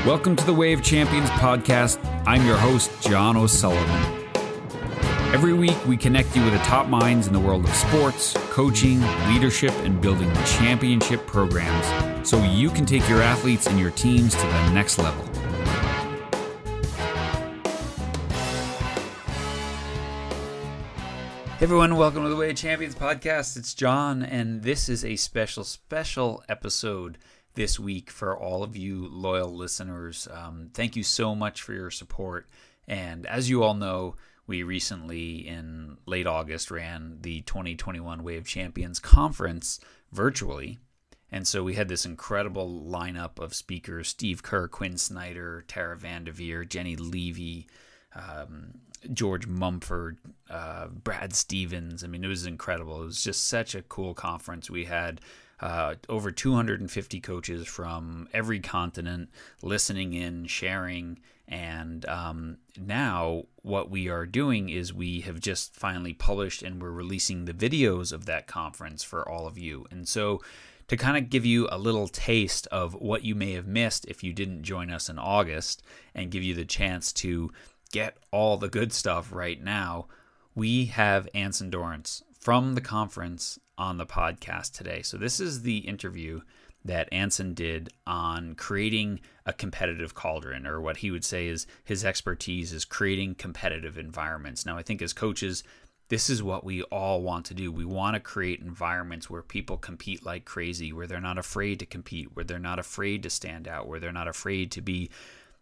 Welcome to the Way of Champions podcast. I'm your host, John O'Sullivan. Every week, we connect you with the top minds in the world of sports, coaching, leadership, and building championship programs so you can take your athletes and your teams to the next level. Hey everyone, welcome to the Way of Champions podcast. It's John, and this is a special episode this week for all of you loyal listeners. Thank you so much for your support. And as you all know, we recently, in late August, ran the 2021 Way of Champions conference virtually. And so we had this incredible lineup of speakers: Steve Kerr, Quinn Snyder, Tara Vanderveer, Jenny Levy, George Mumford, Brad Stevens. I mean, it was incredible. It was just such a cool conference. We had over 250 coaches from every continent listening in, sharing, and now what we are doing is we have just finally published and we're releasing the videos of that conference for all of you. And so to kind of give you a little taste of what you may have missed if you didn't join us in August and give you the chance to get all the good stuff right now, we have Anson Dorrance from the conference on the podcast today. So this is the interview that Anson did on creating a competitive cauldron, or what he would say is his expertise is creating competitive environments. Now, I think as coaches, this is what we all want to do. We want to create environments where people compete like crazy, where they're not afraid to compete, where they're not afraid to stand out, where they're not afraid to be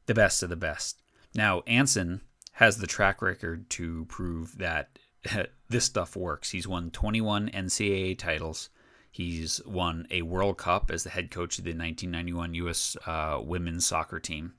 the best of the best. Now, Anson has the track record to prove that this stuff works. He's won 21 NCAA titles. He's won a World Cup as the head coach of the 1991 U.S. women's soccer team.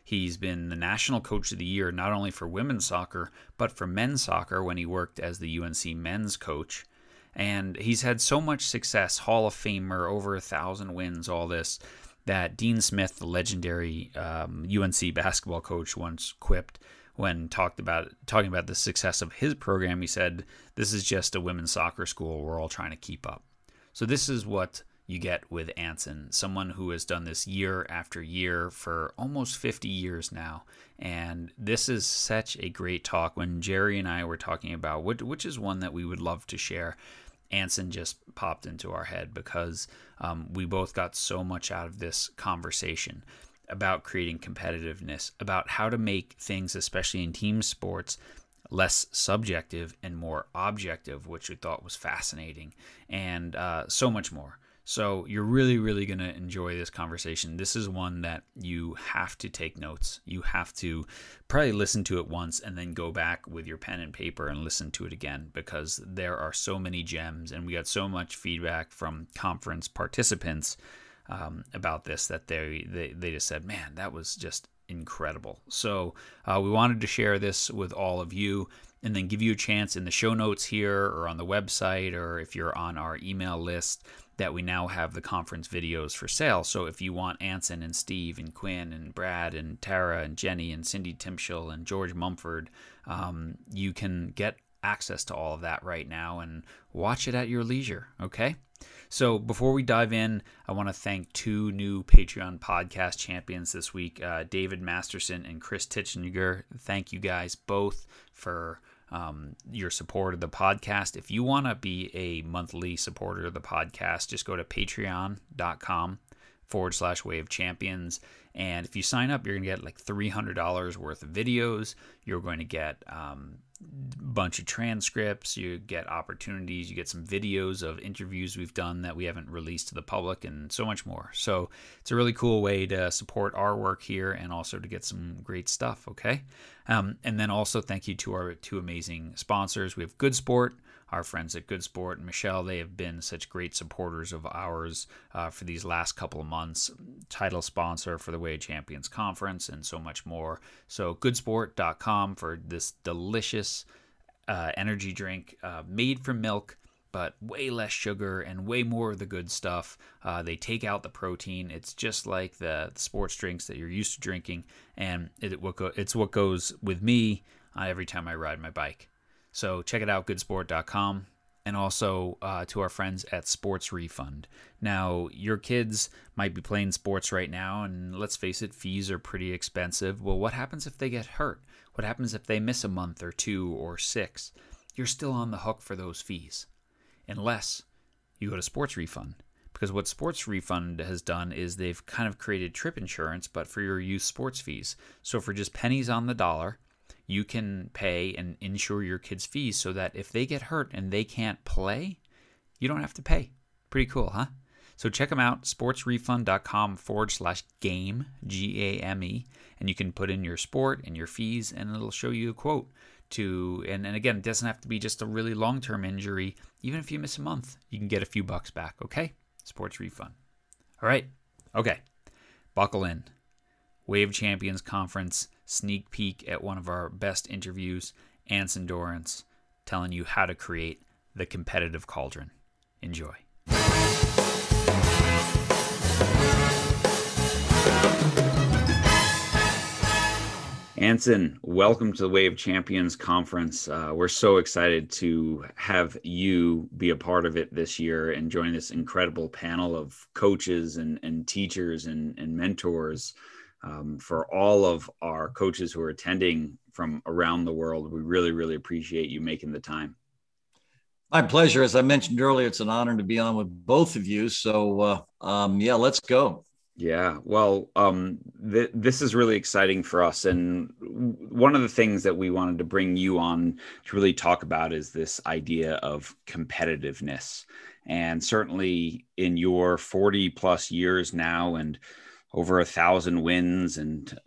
He's been the National Coach of the Year, not only for women's soccer, but for men's soccer when he worked as the UNC men's coach. And he's had so much success, Hall of Famer, over 1,000 wins, all this, that Dean Smith, the legendary UNC basketball coach, once quipped when talking about the success of his program. He said, "This is just a women's soccer school. We're all trying to keep up." So this is what you get with Anson, someone who has done this year after year for almost 50 years now. And this is such a great talk. When Jerry and I were talking about which is one that we would love to share, Anson just popped into our head because we both got so much out of this conversation about creating competitiveness, about how to make things, especially in team sports, less subjective and more objective, which we thought was fascinating, and so much more. So you're really going to enjoy this conversation. This is one that you have to take notes. You have to probably listen to it once and then go back with your pen and paper and listen to it again, because there are so many gems, and we got so much feedback from conference participants about this that they just said, "Man, that was just incredible." So we wanted to share this with all of you and then give you a chance in the show notes here or on the website, or if you're on our email list, that we now have the conference videos for sale. So if you want Anson and Steve and Quinn and Brad and Tara and Jenny and Cindy Timschel and George Mumford, you can get access to all of that right now and watch it at your leisure, okay? So before we dive in, I want to thank two new Patreon podcast champions this week, David Masterson and Chris Titchinger. Thank you guys both for your support of the podcast. If you want to be a monthly supporter of the podcast, just go to patreon.com/Way of Champions. And if you sign up, you're going to get like $300 worth of videos. You're going to get bunch of transcripts, you get opportunities, you get some videos of interviews we've done that we haven't released to the public, and so much more. So it's a really cool way to support our work here and also to get some great stuff, okay? And then also thank you to our two amazing sponsors. We have Good Sport, our friends at Good Sport and Michelle. They have been such great supporters of ours for these last couple of months, title sponsor for the Way of Champions Conference, and so much more. So goodsport.com for this delicious energy drink made from milk, but way less sugar and way more of the good stuff. They take out the protein. It's just like the sports drinks that you're used to drinking, and it's what goes with me every time I ride my bike. So check it out, goodsport.com. and also to our friends at Sports Refund. Now, your kids might be playing sports right now, and let's face it, fees are pretty expensive. Well, what happens if they get hurt? What happens if they miss a month or 2 or 6? You're still on the hook for those fees, unless you go to Sports Refund. Because what Sports Refund has done is they've kind of created trip insurance, but for your youth sports fees. So for just pennies on the dollar, you can pay and insure your kids' fees so that if they get hurt and they can't play, you don't have to pay. Pretty cool, huh? So check them out, sportsrefund.com/game, G-A-M-E, and you can put in your sport and your fees, and it'll show you a quote to, and again, it doesn't have to be just a really long-term injury. Even if you miss a month, you can get a few bucks back, okay? Sports Refund. All right, okay, buckle in. Wave Champions Conference sneak peek at one of our best interviews, Anson Dorrance, telling you how to create the competitive cauldron. Enjoy. Anson, welcome to the Wave Champions Conference. We're so excited to have you be a part of it this year and join this incredible panel of coaches and teachers and mentors. For all of our coaches who are attending from around the world, we really, really appreciate you making the time. My pleasure. As I mentioned earlier, it's an honor to be on with both of you. So, yeah, let's go. Yeah, well, this is really exciting for us. And one of the things that we wanted to bring you on to really talk about is this idea of competitiveness. And certainly in your 40 plus years now and over 1,000 wins and,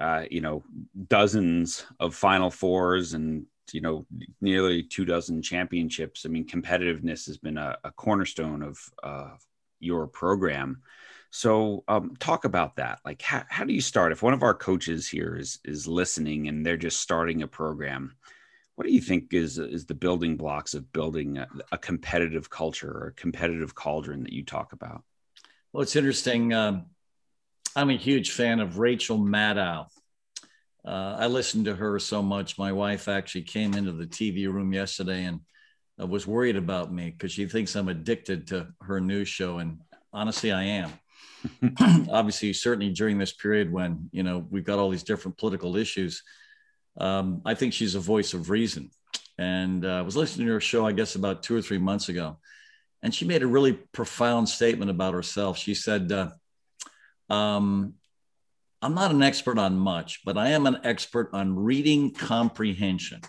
dozens of Final Fours and, nearly 24 championships. I mean, competitiveness has been a cornerstone of your program. So talk about that. Like, how do you start? If one of our coaches here is listening and they're just starting a program, what do you think is the building blocks of building a competitive culture or a competitive cauldron that you talk about? Well, it's interesting. I'm a huge fan of Rachel Maddow. I listened to her so much. My wife actually came into the TV room yesterday and was worried about me because she thinks I'm addicted to her news show. And honestly, I am. Obviously, certainly during this period when, we've got all these different political issues, I think she's a voice of reason. And I was listening to her show, I guess, about 2 or 3 months ago. And she made a really profound statement about herself. She said, I'm not an expert on much, but I am an expert on reading comprehension.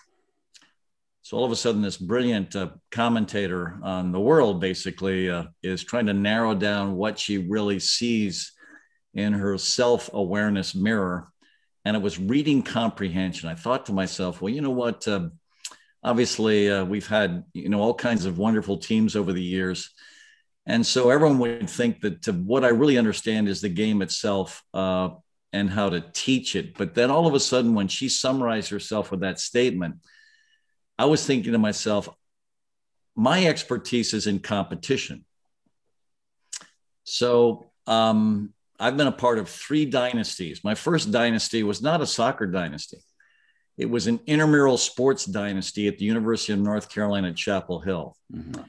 So all of a sudden, this brilliant commentator on the world basically is trying to narrow down what she really sees in her self-awareness mirror. And it was reading comprehension. I thought to myself, well, you know what? Obviously, we've had, all kinds of wonderful teams over the years. And so everyone would think that what I really understand is the game itself and how to teach it. But then all of a sudden, when she summarized herself with that statement, I was thinking to myself, my expertise is in competition. So I've been a part of 3 dynasties. My first dynasty was not a soccer dynasty. It was an intramural sports dynasty at the University of North Carolina at Chapel Hill. Mm-hmm.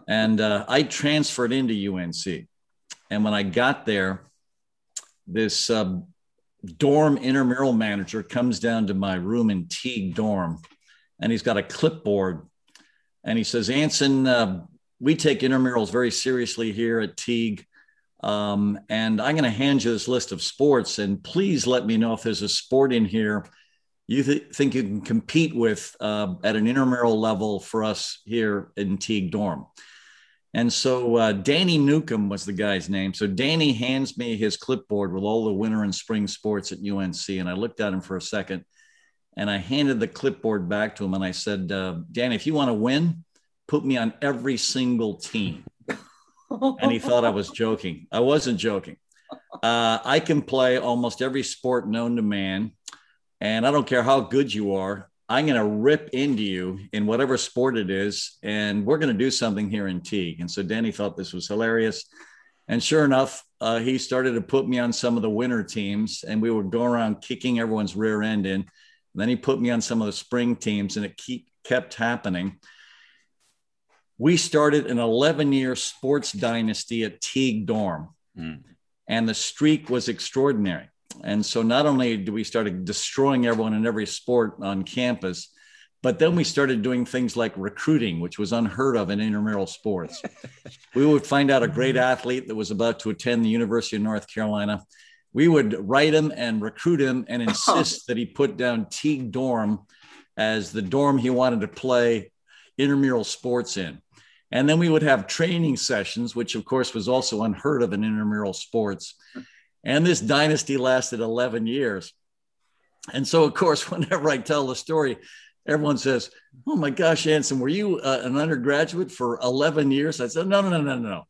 And I transferred into UNC. And when I got there, this dorm intramural manager comes down to my room in Teague dorm. And he's got a clipboard and he says, Anson, we take intramurals very seriously here at Teague. And I'm going to hand you this list of sports and please let me know if there's a sport in here you think you can compete with at an intramural level for us here in Teague dorm. And so Danny Newcomb was the guy's name. So Danny hands me his clipboard with all the winter and spring sports at UNC. And I looked at him for a second. And I handed the clipboard back to him and I said, Danny, if you want to win, put me on every single team. And he thought I was joking. I wasn't joking. I can play almost every sport known to man. And I don't care how good you are. I'm going to rip into you in whatever sport it is. And we're going to do something here in Teague. And so Danny thought this was hilarious. And sure enough, he started to put me on some of the winter teams. And we would go around kicking everyone's rear end in. Then he put me on some of the spring teams and it kept happening. we started an 11-year sports dynasty at Teague Dorm. And the streak was extraordinary. And so not only do we start destroying everyone in every sport on campus, but then we started doing things like recruiting, which was unheard of in intramural sports. We would find out a great athlete that was about to attend the University of North Carolina. We would write him and recruit him and insist that he put down Teague Dorm as the dorm he wanted to play intramural sports in. And then we would have training sessions, which of course was also unheard of in intramural sports. And this dynasty lasted 11 years. And so, of course, whenever I tell the story, everyone says, "Oh my gosh, Anson, were you an undergraduate for 11 years?" I said, no.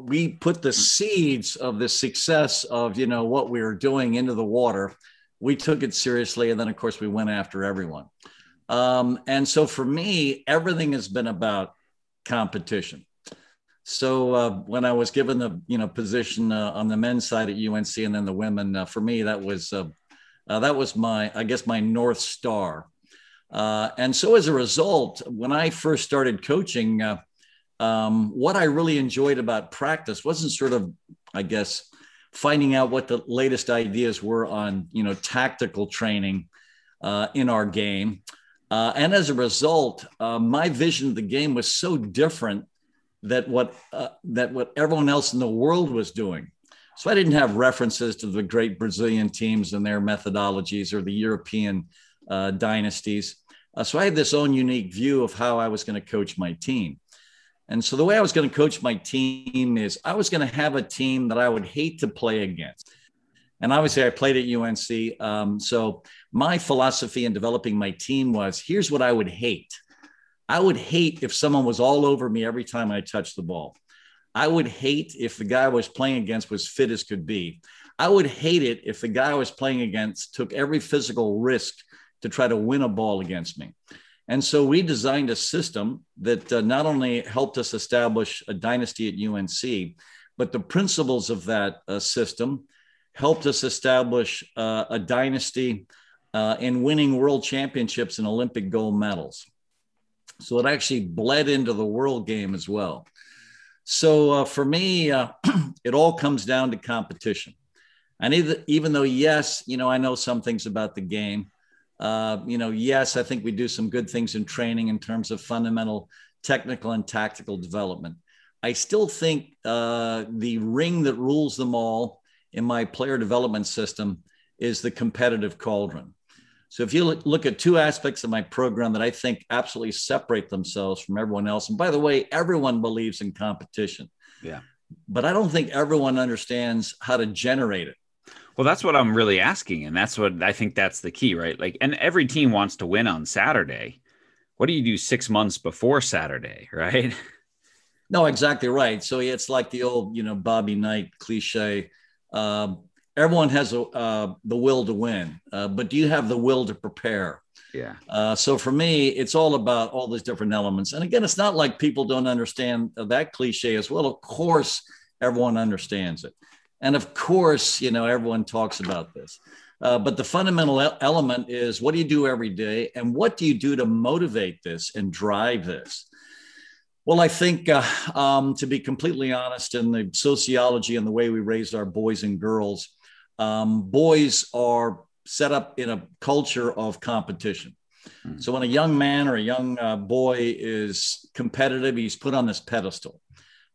We put the seeds of the success of, what we were doing into the water. We took it seriously. And then, of course, we went after everyone. And so for me, everything has been about competition. So when I was given the, position on the men's side at UNC and then the women, for me, that was my North Star. And so as a result, when I first started coaching, what I really enjoyed about practice wasn't sort of, finding out what the latest ideas were on, tactical training in our game. And as a result, my vision of the game was so different that what everyone else in the world was doing. So I didn't have references to the great Brazilian teams and their methodologies or the European dynasties. So I had this own unique view of how I was going to coach my team. And so the way I was going to coach my team is I was going to have a team that I would hate to play against. And obviously I played at UNC. So my philosophy in developing my team was, here's what I would hate. I would hate if someone was all over me every time I touched the ball. I would hate if the guy I was playing against was fit as could be. I would hate it if the guy I was playing against took every physical risk to try to win a ball against me. And so we designed a system that not only helped us establish a dynasty at UNC, but the principles of that system helped us establish a dynasty in winning world championships and Olympic gold medals. So it actually bled into the world game as well. So for me, it all comes down to competition. And even though, yes, I know some things about the game, yes, I think we do some good things in training in terms of fundamental technical and tactical development. I still think the ring that rules them all in my player development system is the competitive cauldron. So if you look at two aspects of my program that I think absolutely separate themselves from everyone else, and by the way, everyone believes in competition. Yeah. But I don't think everyone understands how to generate it. Well, that's what I'm really asking. And that's what I think that's the key, right? Like, and every team wants to win on Saturday. What do you do 6 months before Saturday, right? No, exactly right. So it's like the old, Bobby Knight cliche. Everyone has the will to win, but do you have the will to prepare? Yeah. So for me, it's all about all these different elements. And again, it's not like people don't understand that cliche as well. Of course, everyone understands it. And of course, everyone talks about this. But the fundamental element is, what do you do every day? And what do you do to motivate this and drive this? Well, I think to be completely honest, in the sociology and the way we raised our boys and girls, boys are set up in a culture of competition. Mm-hmm. So when a young man or a young boy is competitive, he's put on this pedestal.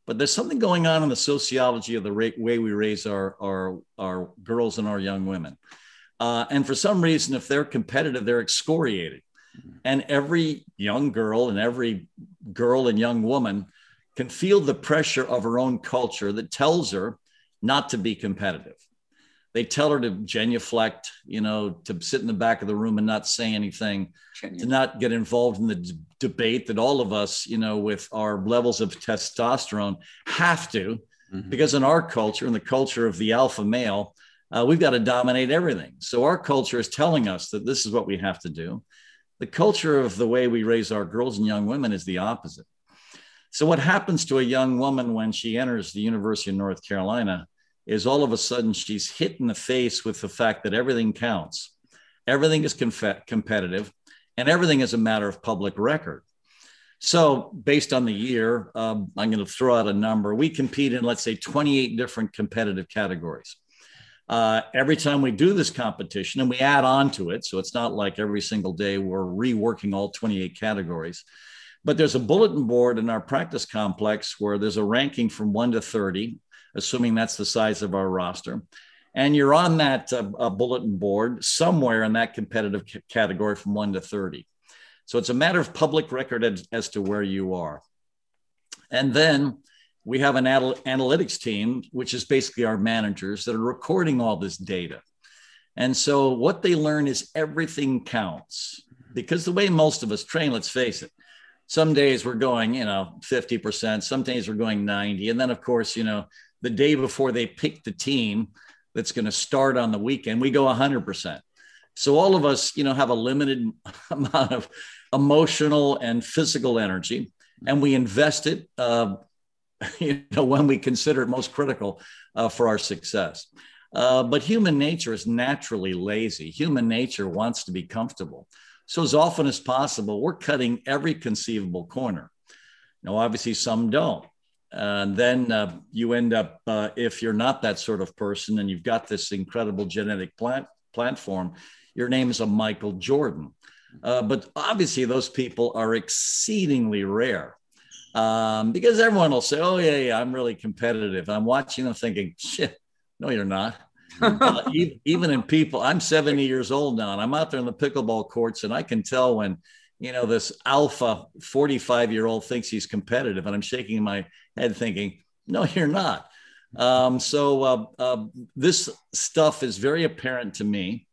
But there's something going on in the sociology of the way we raise our girls and our young women. And for some reason, if they're competitive, they're excoriated. And every young girl and every girl and young woman can feel the pressure of her own culture that tells her not to be competitive. They tell her to genuflect, to sit in the back of the room and not say anything, to not get involved in the debate that all of us, with our levels of testosterone have to, because in our culture, in the culture of the alpha male, we've got to dominate everything. So our culture is telling us that this is what we have to do. The culture of the way we raise our girls and young women is the opposite. So what happens to a young woman when she enters the University of North Carolina is all of a sudden she's hit in the face with the fact that everything counts. Everything is competitive, and everything is a matter of public record. So based on the year, I'm going to throw out a number. We compete in, let's say, 28 different competitive categories. Every time we do this competition, and we add on to it, so it's not like every single day we're reworking all 28 categories, but there's a bulletin board in our practice complex where there's a ranking from 1 to 30, assuming that's the size of our roster. And you're on that bulletin board somewhere in that competitive category from 1 to 30. So it's a matter of public record as to where you are. And then we have an analytics team, which is basically our managers that are recording all this data. And so what they learn is everything counts, because the way most of us train, let's face it, some days we're going, 50%, some days we're going 90. And then of course, the day before they pick the team that's going to start on the weekend, we go 100%. So all of us, have a limited amount of emotional and physical energy, and we invest it, when we consider it most critical for our success. But human nature is naturally lazy. Human nature wants to be comfortable. So as often as possible, we're cutting every conceivable corner. Now, obviously, some don't. And then you end up, if you're not that sort of person and you've got this incredible genetic platform, your name is a Michael Jordan. But obviously, those people are exceedingly rare, because everyone will say, oh, yeah, I'm really competitive. I'm watching them thinking, shit, no, you're not. Even in people, I'm 70 years old now, and I'm out there in the pickleball courts, and I can tell when, this alpha 45-year-old thinks he's competitive, and I'm shaking my head thinking, no, you're not. So this stuff is very apparent to me.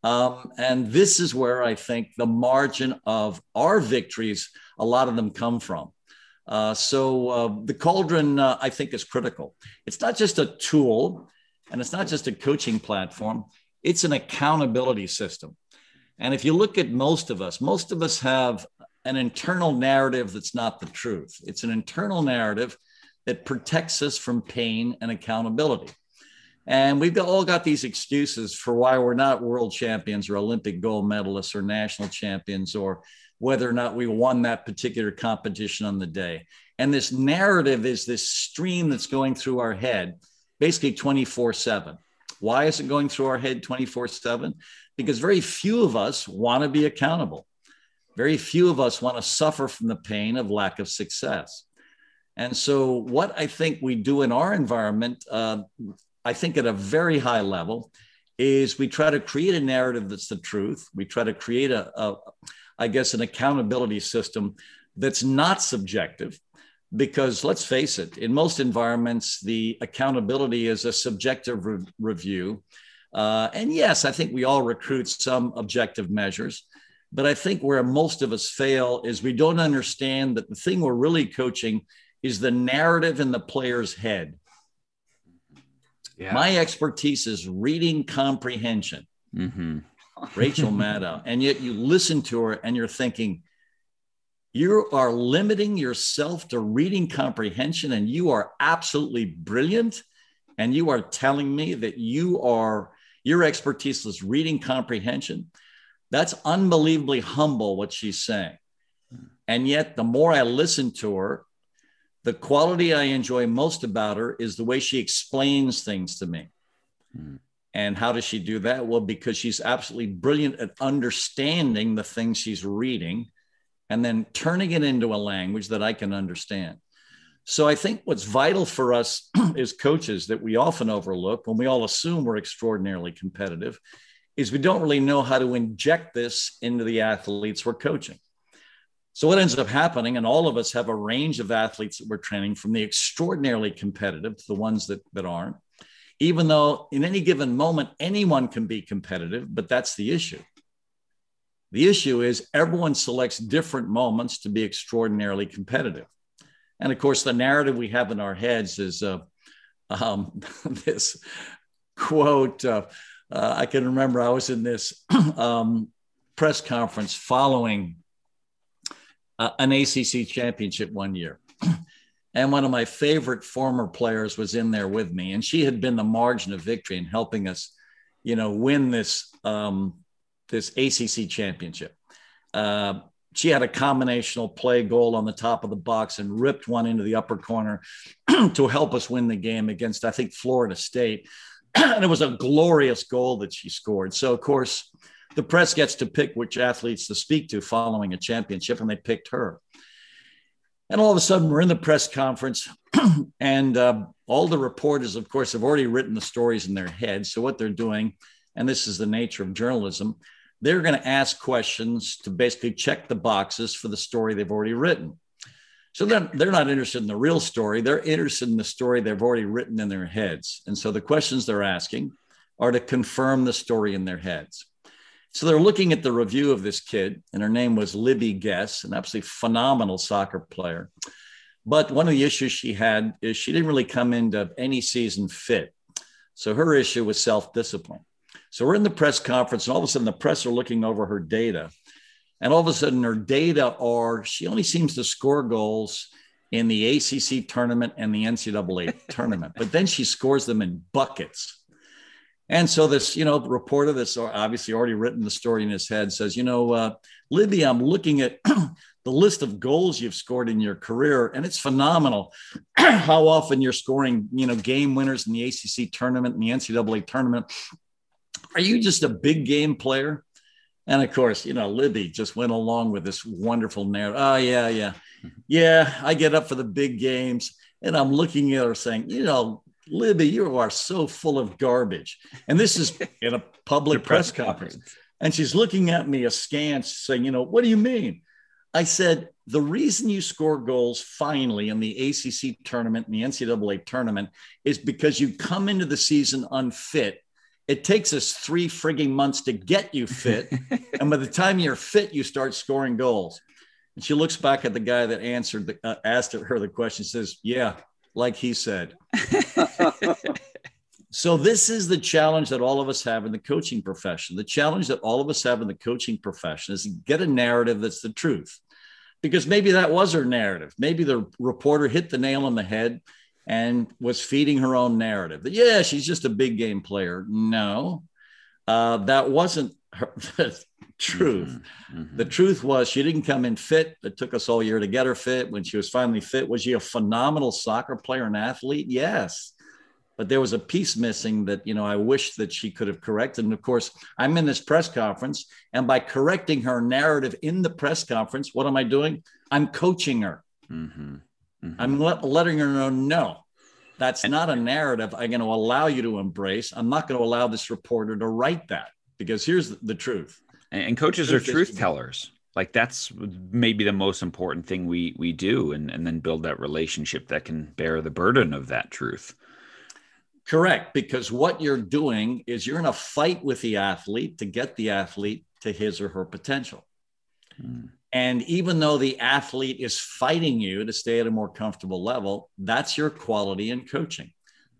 And this is where I think the margin of our victories, a lot of them come from. So the cauldron, I think, is critical. It's not just a tool, and it's not just a coaching platform. It's an accountability system. And if you look at most of us have an internal narrative that's not the truth. It's an internal narrative that protects us from pain and accountability. And we've all got these excuses for why we're not world champions or Olympic gold medalists or national champions, or whether or not we won that particular competition on the day. And this narrative is this stream that's going through our head, basically 24/7. Why is it going through our head 24/7? Because very few of us want to be accountable. Very few of us want to suffer from the pain of lack of success. And so what I think we do in our environment, I think at a very high level, is we try to create a narrative that's the truth. We try to create an accountability system that's not subjective, because let's face it, in most environments, the accountability is a subjective review. And yes, I think we all recruit some objective measures, but I think where most of us fail is we don't understand that the thing we're really coaching is the narrative in the player's head. Yeah. My expertise is reading comprehension, Rachel Maddow. And yet you listen to her and you're thinking, you are limiting yourself to reading comprehension, and you are absolutely brilliant. And you are telling me that your expertise is reading comprehension. That's unbelievably humble what she's saying. And yet the more I listen to her, the quality I enjoy most about her is the way she explains things to me. And how does she do that? Well, because she's absolutely brilliant at understanding the things she's reading and then turning it into a language that I can understand. So I think what's vital for us as coaches that we often overlook when we all assume we're extraordinarily competitive is we don't really know how to inject this into the athletes we're coaching. So what ends up happening, and all of us have a range of athletes that we're training, from the extraordinarily competitive to the ones that aren't, even though in any given moment, anyone can be competitive, but that's the issue. The issue is everyone selects different moments to be extraordinarily competitive. And of course, the narrative we have in our heads is this quote. I can remember I was in this press conference following an ACC championship one year. And one of my favorite former players was in there with me. And she had been the margin of victory in helping us, win this ACC championship. she had a combinational play goal on the top of the box and ripped one into the upper corner to help us win the game against, I think, Florida State. And it was a glorious goal that she scored. So, of course, the press gets to pick which athletes to speak to following a championship, and they picked her. And all of a sudden, we're in the press conference, and all the reporters, of course, have already written the stories in their heads. So what they're doing, and this is the nature of journalism, they're going to ask questions to basically check the boxes for the story they've already written. So they're not interested in the real story. They're interested in the story they've already written in their heads. And so the questions they're asking are to confirm the story in their heads. So they're looking at the review of this kid, and her name was Libby Guess, an absolutely phenomenal soccer player. But one of the issues she had is she didn't really come into any season fit. So her issue was self-discipline. So we're in the press conference, and all of a sudden the press are looking over her data. And all of a sudden her data are, she only seems to score goals in the ACC tournament and the NCAA tournament, but then she scores them in buckets. And so this, reporter that's obviously already written the story in his head says, Libby, I'm looking at the list of goals you've scored in your career, and it's phenomenal how often you're scoring, game winners in the ACC tournament and the NCAA tournament. Are you just a big game player? And of course, Libby just went along with this wonderful narrative. Oh, yeah. Yeah, I get up for the big games. And I'm looking at her saying, Libby, you are so full of garbage. And this is in a public press conference. And she's looking at me askance saying, what do you mean? I said, the reason you score goals finally in the ACC tournament and the NCAA tournament is because you come into the season unfit. It takes us 3 frigging months to get you fit. And by the time you're fit, you start scoring goals. And she looks back at the guy that asked her the question, says, yeah, like he said. So this is the challenge that all of us have in the coaching profession. The challenge that all of us have in the coaching profession is to get a narrative that's the truth. Because maybe that was her narrative. Maybe the reporter hit the nail on the head and was feeding her own narrative that, yeah, she's just a big game player. No, that wasn't the truth. Mm-hmm. The truth was she didn't come in fit. It took us all year to get her fit. When she was finally fit, was she a phenomenal soccer player and athlete? Yes. But there was a piece missing that, I wish that she could have corrected. And of course, I'm in this press conference, and by correcting her narrative in the press conference, what am I doing? I'm coaching her. Mm-hmm. Mm-hmm. I'm letting her know, no, that's not a narrative I'm going to allow you to embrace. I'm not going to allow this reporter to write that, because here's the truth. And coaches are truth tellers. Like, that's maybe the most important thing we do, and then build that relationship that can bear the burden of that truth. Correct. Because what you're doing is you're in a fight with the athlete to get the athlete to his or her potential. And even though the athlete is fighting you to stay at a more comfortable level, that's your quality in coaching.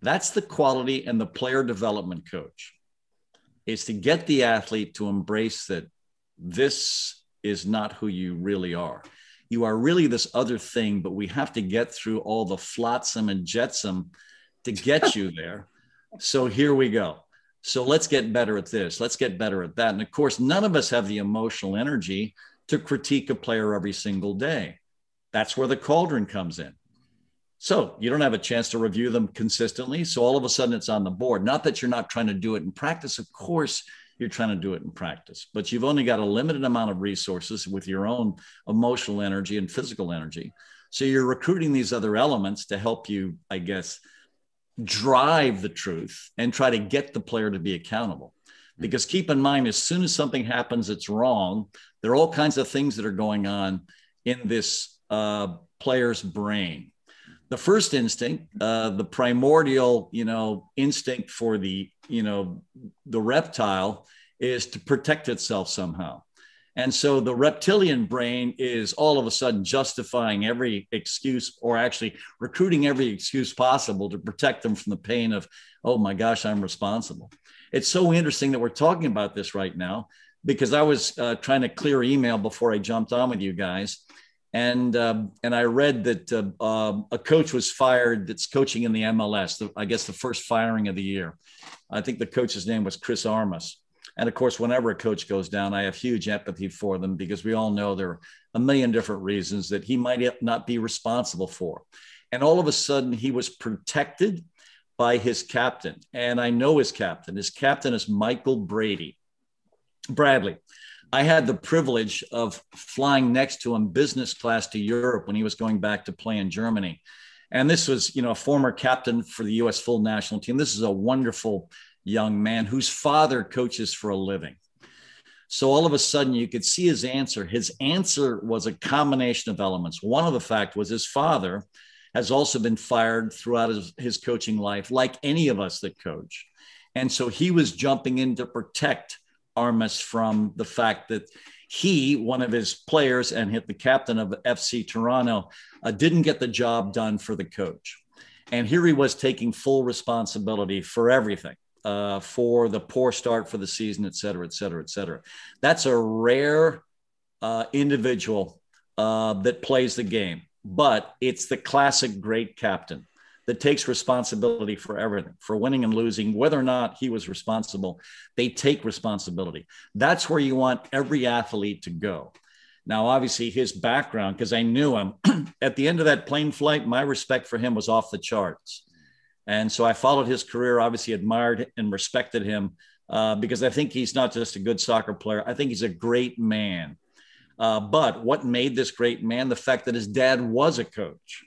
That's the quality in the player development coach, is to get the athlete to embrace that this is not who you really are. You are really this other thing, but we have to get through all the flotsam and jetsam to get you there. So here we go. So let's get better at this. Let's get better at that. And of course, none of us have the emotional energy to critique a player every single day. That's where the cauldron comes in. So you don't have a chance to review them consistently. So all of a sudden it's on the board. Not that you're not trying to do it in practice. Of course, you're trying to do it in practice, but you've only got a limited amount of resources with your own emotional energy and physical energy. So you're recruiting these other elements to help you, I guess, drive the truth and try to get the player to be accountable. Because keep in mind, as soon as something happens that's wrong, there are all kinds of things that are going on in this player's brain. The first instinct, the primordial, instinct for the reptile is to protect itself somehow. And so the reptilian brain is all of a sudden justifying every excuse, or actually recruiting every excuse possible to protect them from the pain of, oh my gosh, I'm responsible. It's so interesting that we're talking about this right now, because I was trying to clear email before I jumped on with you guys. And I read that a coach was fired that's coaching in the MLS, I guess the first firing of the year. I think the coach's name was Chris Armas. And of course, whenever a coach goes down, I have huge empathy for them because we all know there are a million different reasons that he might not be responsible for. And all of a sudden, he was protected by his captain. And I know his captain. His captain is Michael Bradley. I had the privilege of flying next to him business class to Europe when he was going back to play in Germany. And this was, a former captain for the U.S. full national team. This is a wonderful young man whose father coaches for a living. So all of a sudden you could see his answer. His answer was a combination of elements. One of the fact was his father has also been fired throughout his coaching life, like any of us that coach. And so he was jumping in to protect Armas from the fact that he, one of his players and the captain of FC Toronto, didn't get the job done for the coach. And here he was taking full responsibility for everything, for the poor start for the season, et cetera, et cetera, et cetera. That's a rare individual that plays the game, but it's the classic great captain that takes responsibility for everything, for winning and losing, whether or not he was responsible. They take responsibility. That's where you want every athlete to go. Now, obviously, his background, because I knew him at the end of that plane flight, my respect for him was off the charts. And so I followed his career, obviously admired and respected him because I think he's not just a good soccer player. I think he's a great man. But what made this great man? The fact that his dad was a coach.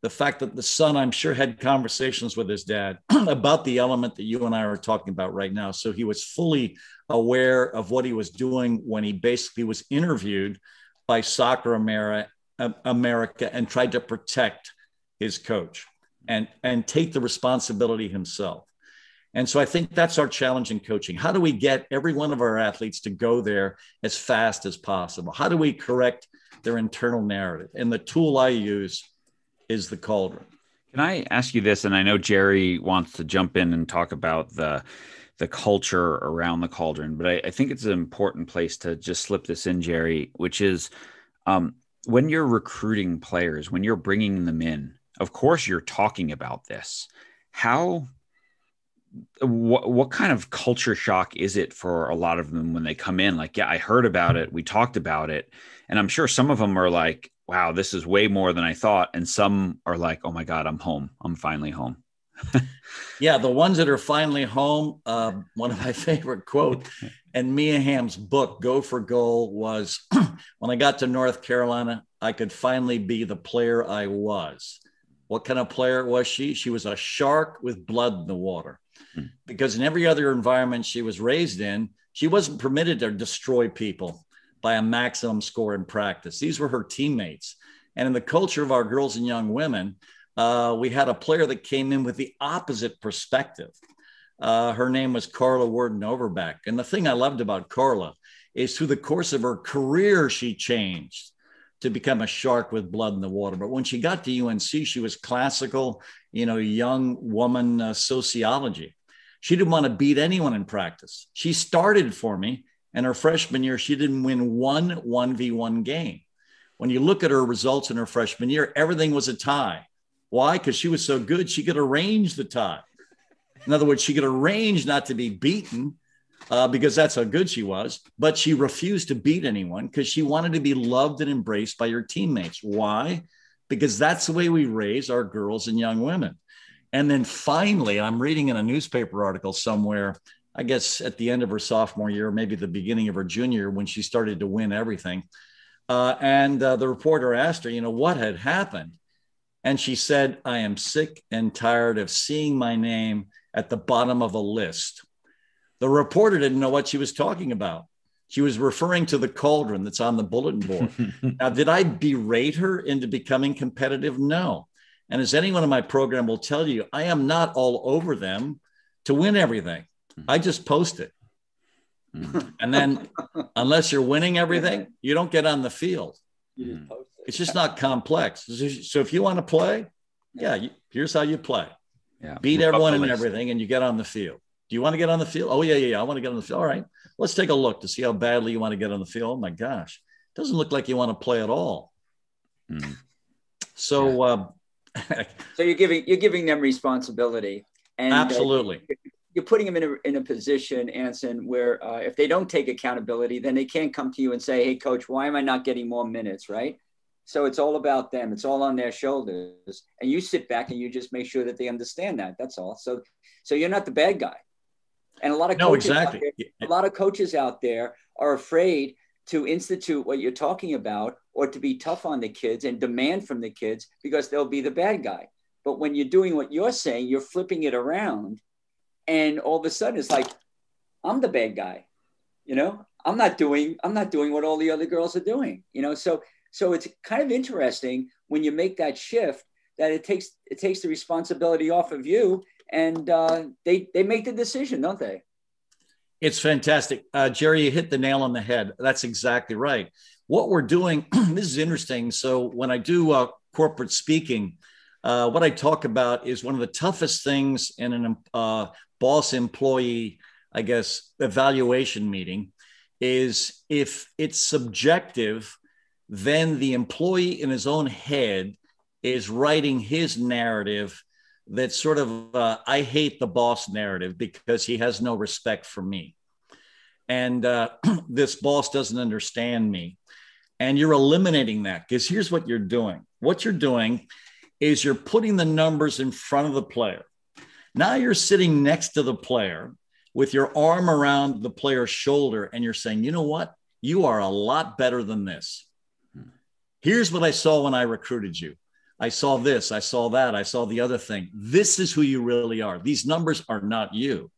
The fact that the son, I'm sure, had conversations with his dad about the element that you and I are talking about right now. So he was fully aware of what he was doing when he basically was interviewed by Soccer America and tried to protect his coach and take the responsibility himself. And so I think that's our challenge in coaching. How do we get every one of our athletes to go there as fast as possible? How do we correct their internal narrative? And the tool I use is the cauldron. Can I ask you this? And I know Jerry wants to jump in and talk about the culture around the cauldron, but I think it's an important place to just slip this in, Jerry, which is when you're recruiting players, when you're bringing them in, of course you're talking about this. What kind of culture shock is it for a lot of them when they come in? Like, yeah, I heard about it. We talked about it. And I'm sure some of them are like, wow, this is way more than I thought. And some are like, oh my God, I'm home. I'm finally home. Yeah, the ones that are finally home, one of my favorite quotes in Mia Hamm's book, Go for Goal, was when I got to North Carolina, I could finally be the player I was. What kind of player was she? She was a shark with blood in the water. Because in every other environment she was raised in, she wasn't permitted to destroy people by a maximum score in practice. These were her teammates. And in the culture of our girls and young women, we had a player that came in with the opposite perspective. Her name was Carla Worden-Overbeck. And the thing I loved about Carla is through the course of her career, she changed to become a shark with blood in the water. But when she got to UNC, she was classical, young woman sociology. She didn't want to beat anyone in practice. She started for me, and her freshman year, she didn't win one 1v1 game. When you look at her results in her freshman year, everything was a tie. Why? Because she was so good, she could arrange the tie. In other words, she could arrange not to be beaten because that's how good she was, but she refused to beat anyone because she wanted to be loved and embraced by her teammates. Why? Because that's the way we raise our girls and young women. And then finally, I'm reading in a newspaper article somewhere, I guess at the end of her sophomore year, maybe the beginning of her junior year, when she started to win everything. And the reporter asked her, what had happened? And she said, I am sick and tired of seeing my name at the bottom of a list. The reporter didn't know what she was talking about. She was referring to the cauldron that's on the bulletin board. Now, did I berate her into becoming competitive? No. And as anyone in my program will tell you, I am not all over them to win everything. I just post it. And then unless you're winning everything, you don't get on the field. It's just not complex. So if you want to play, here's how you play. Yeah. Beat everyone and everything, and you get on the field. Do you want to get on the field? Oh, yeah. I want to get on the field. All right. Let's take a look to see how badly you want to get on the field. Oh, my gosh. It doesn't look like you want to play at all. So so you're giving them responsibility. And absolutely. you're putting them in a position, Anson, where if they don't take accountability, then they can't come to you and say, hey, coach, why am I not getting more minutes, right? So it's all about them. It's all on their shoulders. And you sit back and you just make sure that they understand that. That's all. So you're not the bad guy. And a lot of coaches out there are afraid to institute what you're talking about or to be tough on the kids and demand from the kids because they'll be the bad guy. But when you're doing what you're saying, you're flipping it around. And all of a sudden it's like, I'm the bad guy. I'm not doing what all the other girls are doing, So it's kind of interesting when you make that shift that it takes the responsibility off of you, and they make the decision, don't they? It's fantastic. Jerry, you hit the nail on the head. That's exactly right. What we're doing, this is interesting. So when I do corporate speaking, what I talk about is one of the toughest things in an boss employee, I guess, evaluation meeting is if it's subjective, then the employee in his own head is writing his narrative that's sort of, I hate the boss narrative because he has no respect for me. And this boss doesn't understand me. And you're eliminating that because here's what you're doing. What you're doing is you're putting the numbers in front of the player. Now you're sitting next to the player with your arm around the player's shoulder and you're saying, you know what? You are a lot better than this. Here's what I saw when I recruited you. I saw this, I saw that, I saw the other thing. This is who you really are. These numbers are not you.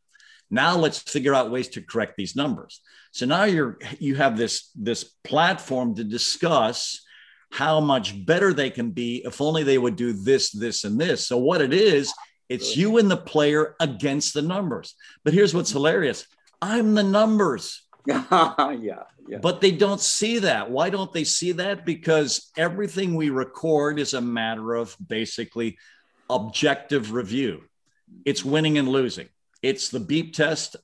Now let's figure out ways to correct these numbers. So now you have this platform to discuss how much better they can be if only they would do this, this, and this. So what it is, it's you and the player against the numbers. But here's what's hilarious. I'm the numbers. Yeah. But they don't see that. Why don't they see that? Because everything we record is a matter of basically objective review. It's winning and losing. It's the beep test.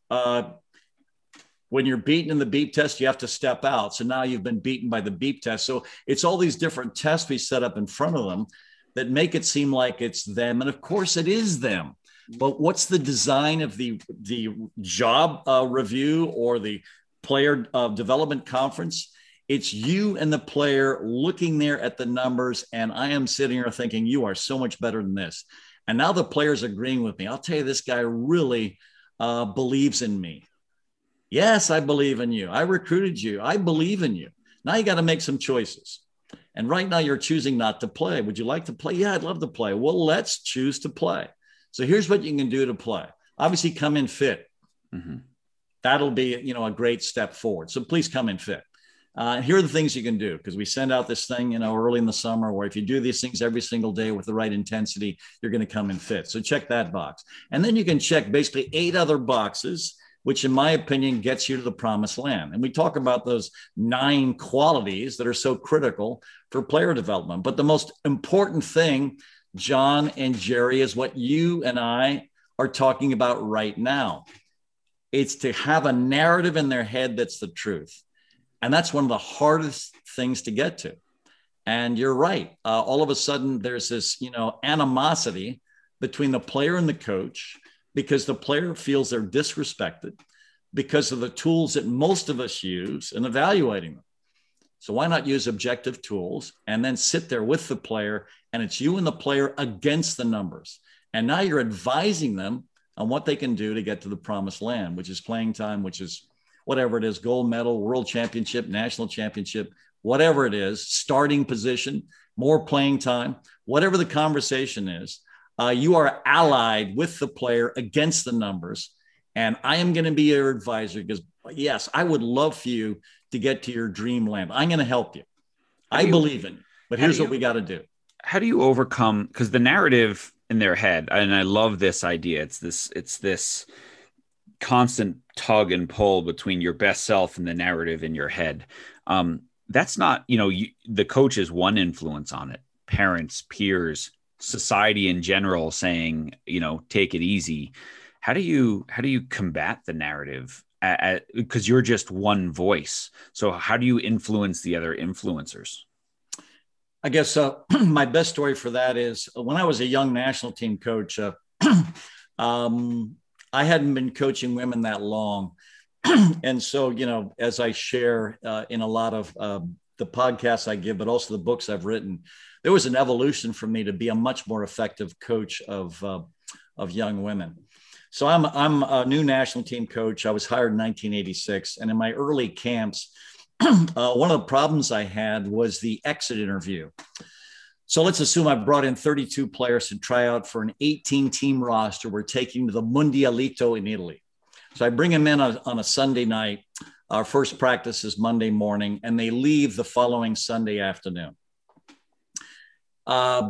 When you're beaten in the beep test, you have to step out. So now you've been beaten by the beep test. So it's all these different tests we set up in front of them that make it seem like it's them. And of course it is them. But what's the design of the job review or the player development conference? It's you and the player looking there at the numbers. And I am sitting here thinking, you are so much better than this. And now the player's agreeing with me. I'll tell you, this guy really believes in me. Yes, I believe in you. I recruited you. I believe in you. Now you got to make some choices. And right now you're choosing not to play. Would you like to play? Yeah, I'd love to play. Well, let's choose to play. So here's what you can do to play. Obviously, come in fit. Mm-hmm. That'll be, a great step forward. So please come in fit. Here are the things you can do, because we send out this thing, early in the summer, where if you do these things every single day with the right intensity, you're going to come in fit. So check that box. And then you can check basically 8 other boxes, which in my opinion gets you to the promised land. And we talk about those 9 qualities that are so critical for player development. But the most important thing, John and Jerry, is what you and I are talking about right now. It's to have a narrative in their head that's the truth. And that's one of the hardest things to get to. And you're right. All of a sudden, there's this, animosity between the player and the coach, because the player feels they're disrespected because of the tools that most of us use in evaluating them. So why not use objective tools and then sit there with the player, and it's you and the player against the numbers. And now you're advising them on what they can do to get to the promised land, which is playing time, which is whatever it is, gold medal, world championship, national championship, whatever it is, starting position, more playing time, whatever the conversation is, you are allied with the player against the numbers. And I am going to be your advisor because, yes, I would love for you to get to your dreamland. I'm going to help you. I believe in you, but here's what we got to do. How do you overcome, because the narrative in their head, and I love this idea, it's this constant tug and pull between your best self and the narrative in your head. That's not, the coach is one influence on it. Parents, peers, society in general saying, take it easy. How do you combat the narrative? Because you're just one voice. So how do you influence the other influencers? I guess my best story for that is when I was a young national team coach, I I hadn't been coaching women that long. And so, you know, as I share in a lot of the podcasts I give, but also the books I've written, there was an evolution for me to be a much more effective coach of young women. So I'm a new national team coach. I was hired in 1986. And in my early camps, one of the problems I had was the exit interview. So let's assume I brought in 32 players to try out for an 18-team roster. We're taking to the Mundialito in Italy. So I bring them in on a Sunday night. Our first practice is Monday morning, and they leave the following Sunday afternoon.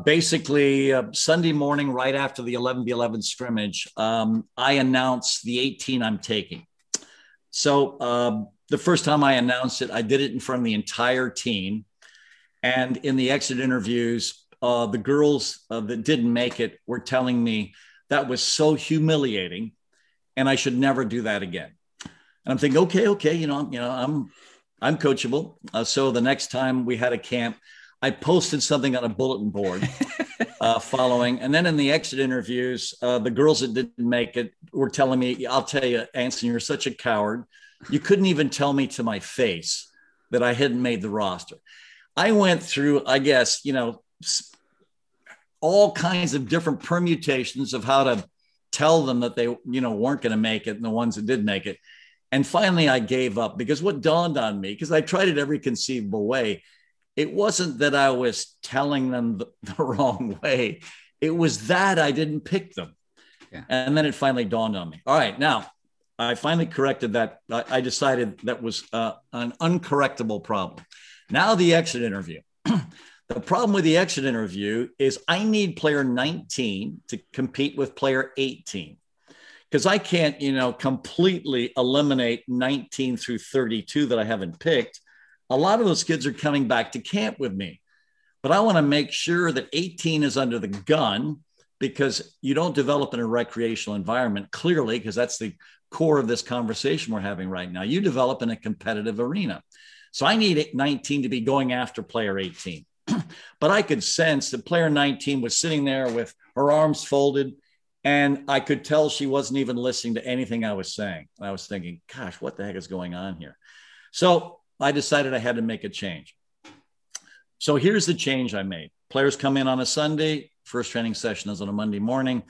Basically, Sunday morning, right after the 11v11 scrimmage, I announce the 18 I'm taking. So the first time I announced it, I did it in front of the entire team. And in the exit interviews, the girls that didn't make it were telling me that was so humiliating and I should never do that again. And I'm thinking, okay, I'm coachable. So the next time we had a camp, I posted something on a bulletin board following. And then in the exit interviews, the girls that didn't make it were telling me, I'll tell you, Anson, you're such a coward. You couldn't even tell me to my face that I hadn't made the roster. I went through, I guess, all kinds of different permutations of how to tell them that they, weren't going to make it, and the ones that did make it. And finally, I gave up, because what dawned on me, because I tried it every conceivable way, it wasn't that I was telling them the wrong way. It was that I didn't pick them. Yeah. And then it finally dawned on me. All right, now I finally corrected that. I decided that was an uncorrectable problem. Now the exit interview. The problem with the exit interview is I need player 19 to compete with player 18, because I can't, completely eliminate 19 through 32 that I haven't picked. A lot of those kids are coming back to camp with me, but I want to make sure that 18 is under the gun, because you don't develop in a recreational environment, clearly, because that's the core of this conversation we're having right now. You develop in a competitive arena. So I need 19 to be going after player 18. But I could sense that player 19 was sitting there with her arms folded, and I could tell she wasn't even listening to anything I was saying. I was thinking, gosh, what the heck is going on here? So I decided I had to make a change. So here's the change I made. Players come in on a Sunday, first training session is on a Monday morning.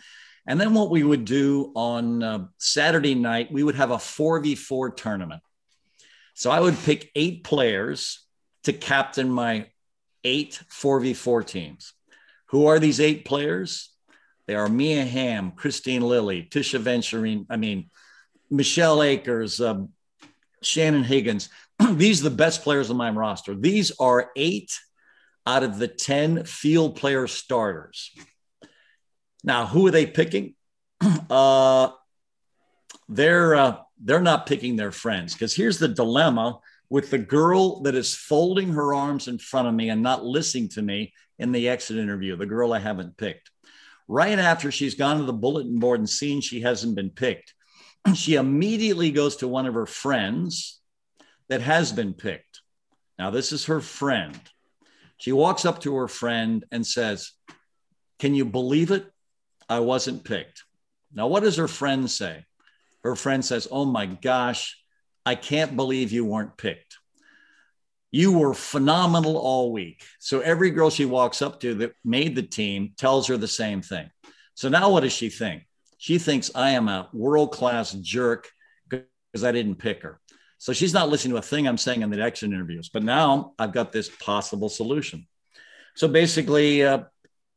And then what we would do on Saturday night, we would have a 4v4 tournament. So I would pick 8 players to captain my 8 4v4 teams. Who are these 8 players? They are Mia Hamm, Christine Lilly, Tisha Venturini, Michelle Akers, Shannon Higgins. These are the best players on my roster. These are 8 out of the 10 field player starters. Now, who are they picking? They're not picking their friends, because here's the dilemma with the girl that is folding her arms in front of me and not listening to me in the exit interview, the girl I haven't picked. Right after she's gone to the bulletin board and seen she hasn't been picked, she immediately goes to one of her friends that has been picked. Now, this is her friend. She walks up to her friend and says, "Can you believe it? I wasn't picked." Now, what does her friend say? Her friend says, "Oh my gosh, I can't believe you weren't picked. You were phenomenal all week." So every girl she walks up to that made the team tells her the same thing. So now what does she think? She thinks I am a world-class jerk because I didn't pick her. So she's not listening to a thing I'm saying in the exit interviews. But now I've got this possible solution. So basically,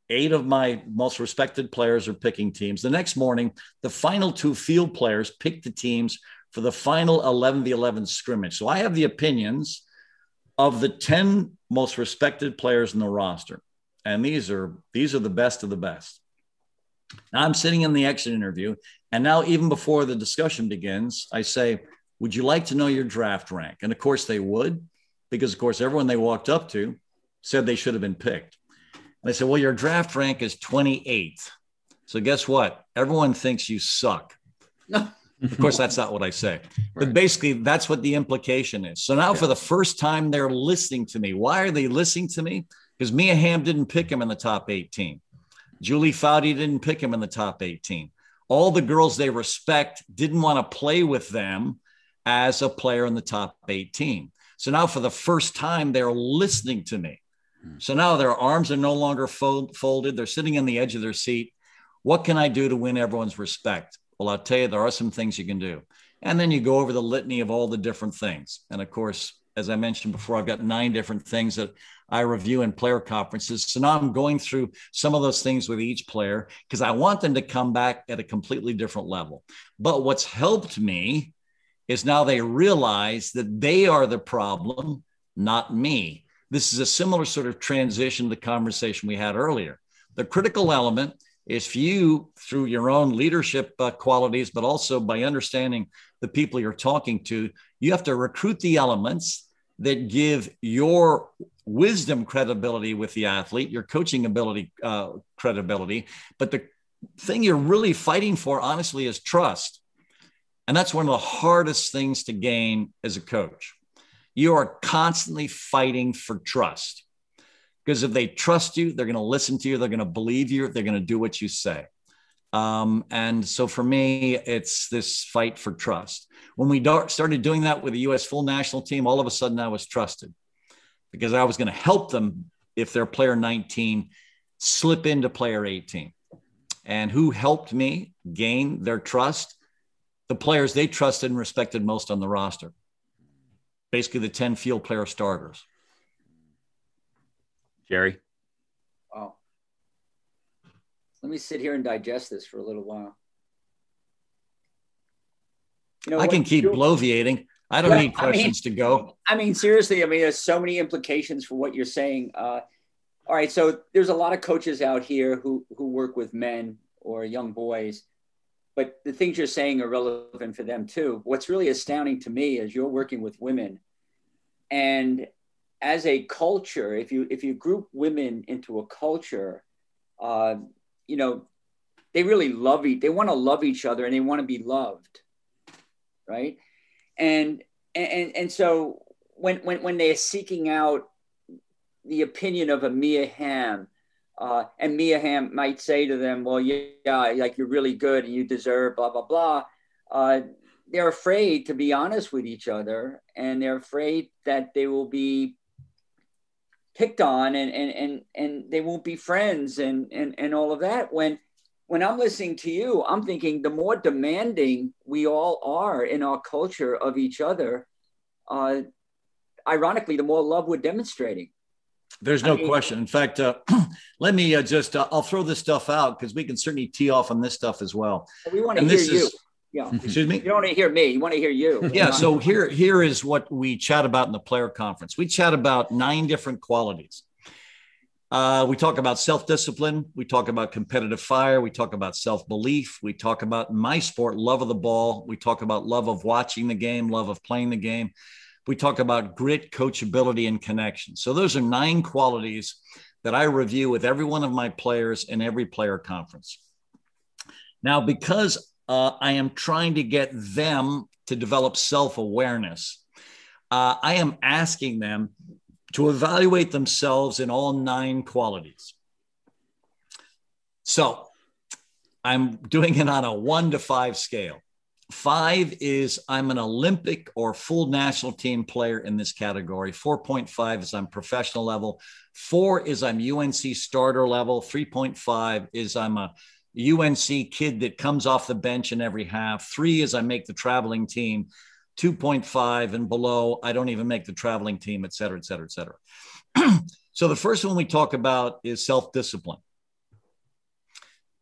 8 of my most respected players are picking teams. The next morning, the final 2 field players pick the teams for the final 11v11 scrimmage. So I have the opinions of the 10 most respected players in the roster. And these are the best of the best. Now I'm sitting in the exit interview. And now, even before the discussion begins, I say, "Would you like to know your draft rank?" And of course they would, because of course everyone they walked up to said they should have been picked. And I said, "Well, your draft rank is 28. So guess what? Everyone thinks you suck." Of course, that's not what I say. But basically, that's what the implication is. So now, for the first time, they're listening to me. Why are they listening to me? Because Mia Hamm didn't pick him in the top 18. Julie Foudy didn't pick him in the top 18. All the girls they respect didn't want to play with them as a player in the top 18. So now for the first time, they're listening to me. So now their arms are no longer folded. They're sitting on the edge of their seat. What can I do to win everyone's respect? Well, I'll tell you, there are some things you can do. And then you go over the litany of all the different things. And of course, as I mentioned before, I've got 9 different things that I review in player conferences. So now I'm going through some of those things with each player because I want them to come back at a completely different level. But what's helped me is now they realize that they are the problem, not me. This is a similar sort of transition to the conversation we had earlier. The critical element is for you, through your own leadership qualities, but also by understanding the people you're talking to, you have to recruit the elements that give your wisdom credibility with the athlete, your coaching ability credibility. But the thing you're really fighting for, honestly, is trust. And that's one of the hardest things to gain as a coach. You are constantly fighting for trust. Because if they trust you, they're going to listen to you, they're going to believe you, they're going to do what you say. And so for me, it's this fight for trust. When we started doing that with the U.S. full national team, all of a sudden I was trusted because I was going to help them if their player 19 slip into player 18. And who helped me gain their trust? The players they trusted and respected most on the roster. Basically the 10 field player starters. Jerry? Wow. Let me sit here and digest this for a little while. You know, I can keep bloviating. I don't need questions to go. I mean, seriously, there's so many implications for what you're saying. All right, so there's a lot of coaches out here who work with men or young boys, but the things you're saying are relevant for them too. What's really astounding to me is you're working with women, and as a culture, if you group women into a culture, they really they want to love each other and they want to be loved, right? And so when they're seeking out the opinion of a Mia Hamm, and Mia Hamm might say to them, well, yeah, like you're really good and you deserve blah, blah, blah. They're afraid to be honest with each other, and they're afraid that they will be picked on and they won't be friends and all of that. When I'm listening to you, I'm thinking the more demanding we all are in our culture of each other, ironically, the more love we're demonstrating. There's no question. In fact, let me I'll throw this stuff out because we can certainly tee off on this stuff as well. We want to hear you. Yeah. Excuse me? You don't want to hear me. You want to hear you. Yeah. So here is what we chat about in the player conference. We chat about 9 different qualities. We talk about self-discipline. We talk about competitive fire. We talk about self-belief. We talk about, in my sport, love of the ball. We talk about love of watching the game, love of playing the game. We talk about grit, coachability, and connection. So those are 9 qualities that I review with every one of my players in every player conference. Now, because I am trying to get them to develop self-awareness, I am asking them to evaluate themselves in all 9 qualities. So I'm doing it on a 1 to 5 scale. 5 is I'm an Olympic or full national team player in this category. 4.5 is I'm professional level. 4 is I'm UNC starter level. 3.5 is I'm a UNC kid that comes off the bench in every half. 3 is I make the traveling team. 2.5 and below, I don't even make the traveling team, et cetera, et cetera, et cetera. So the first one we talk about is self-discipline.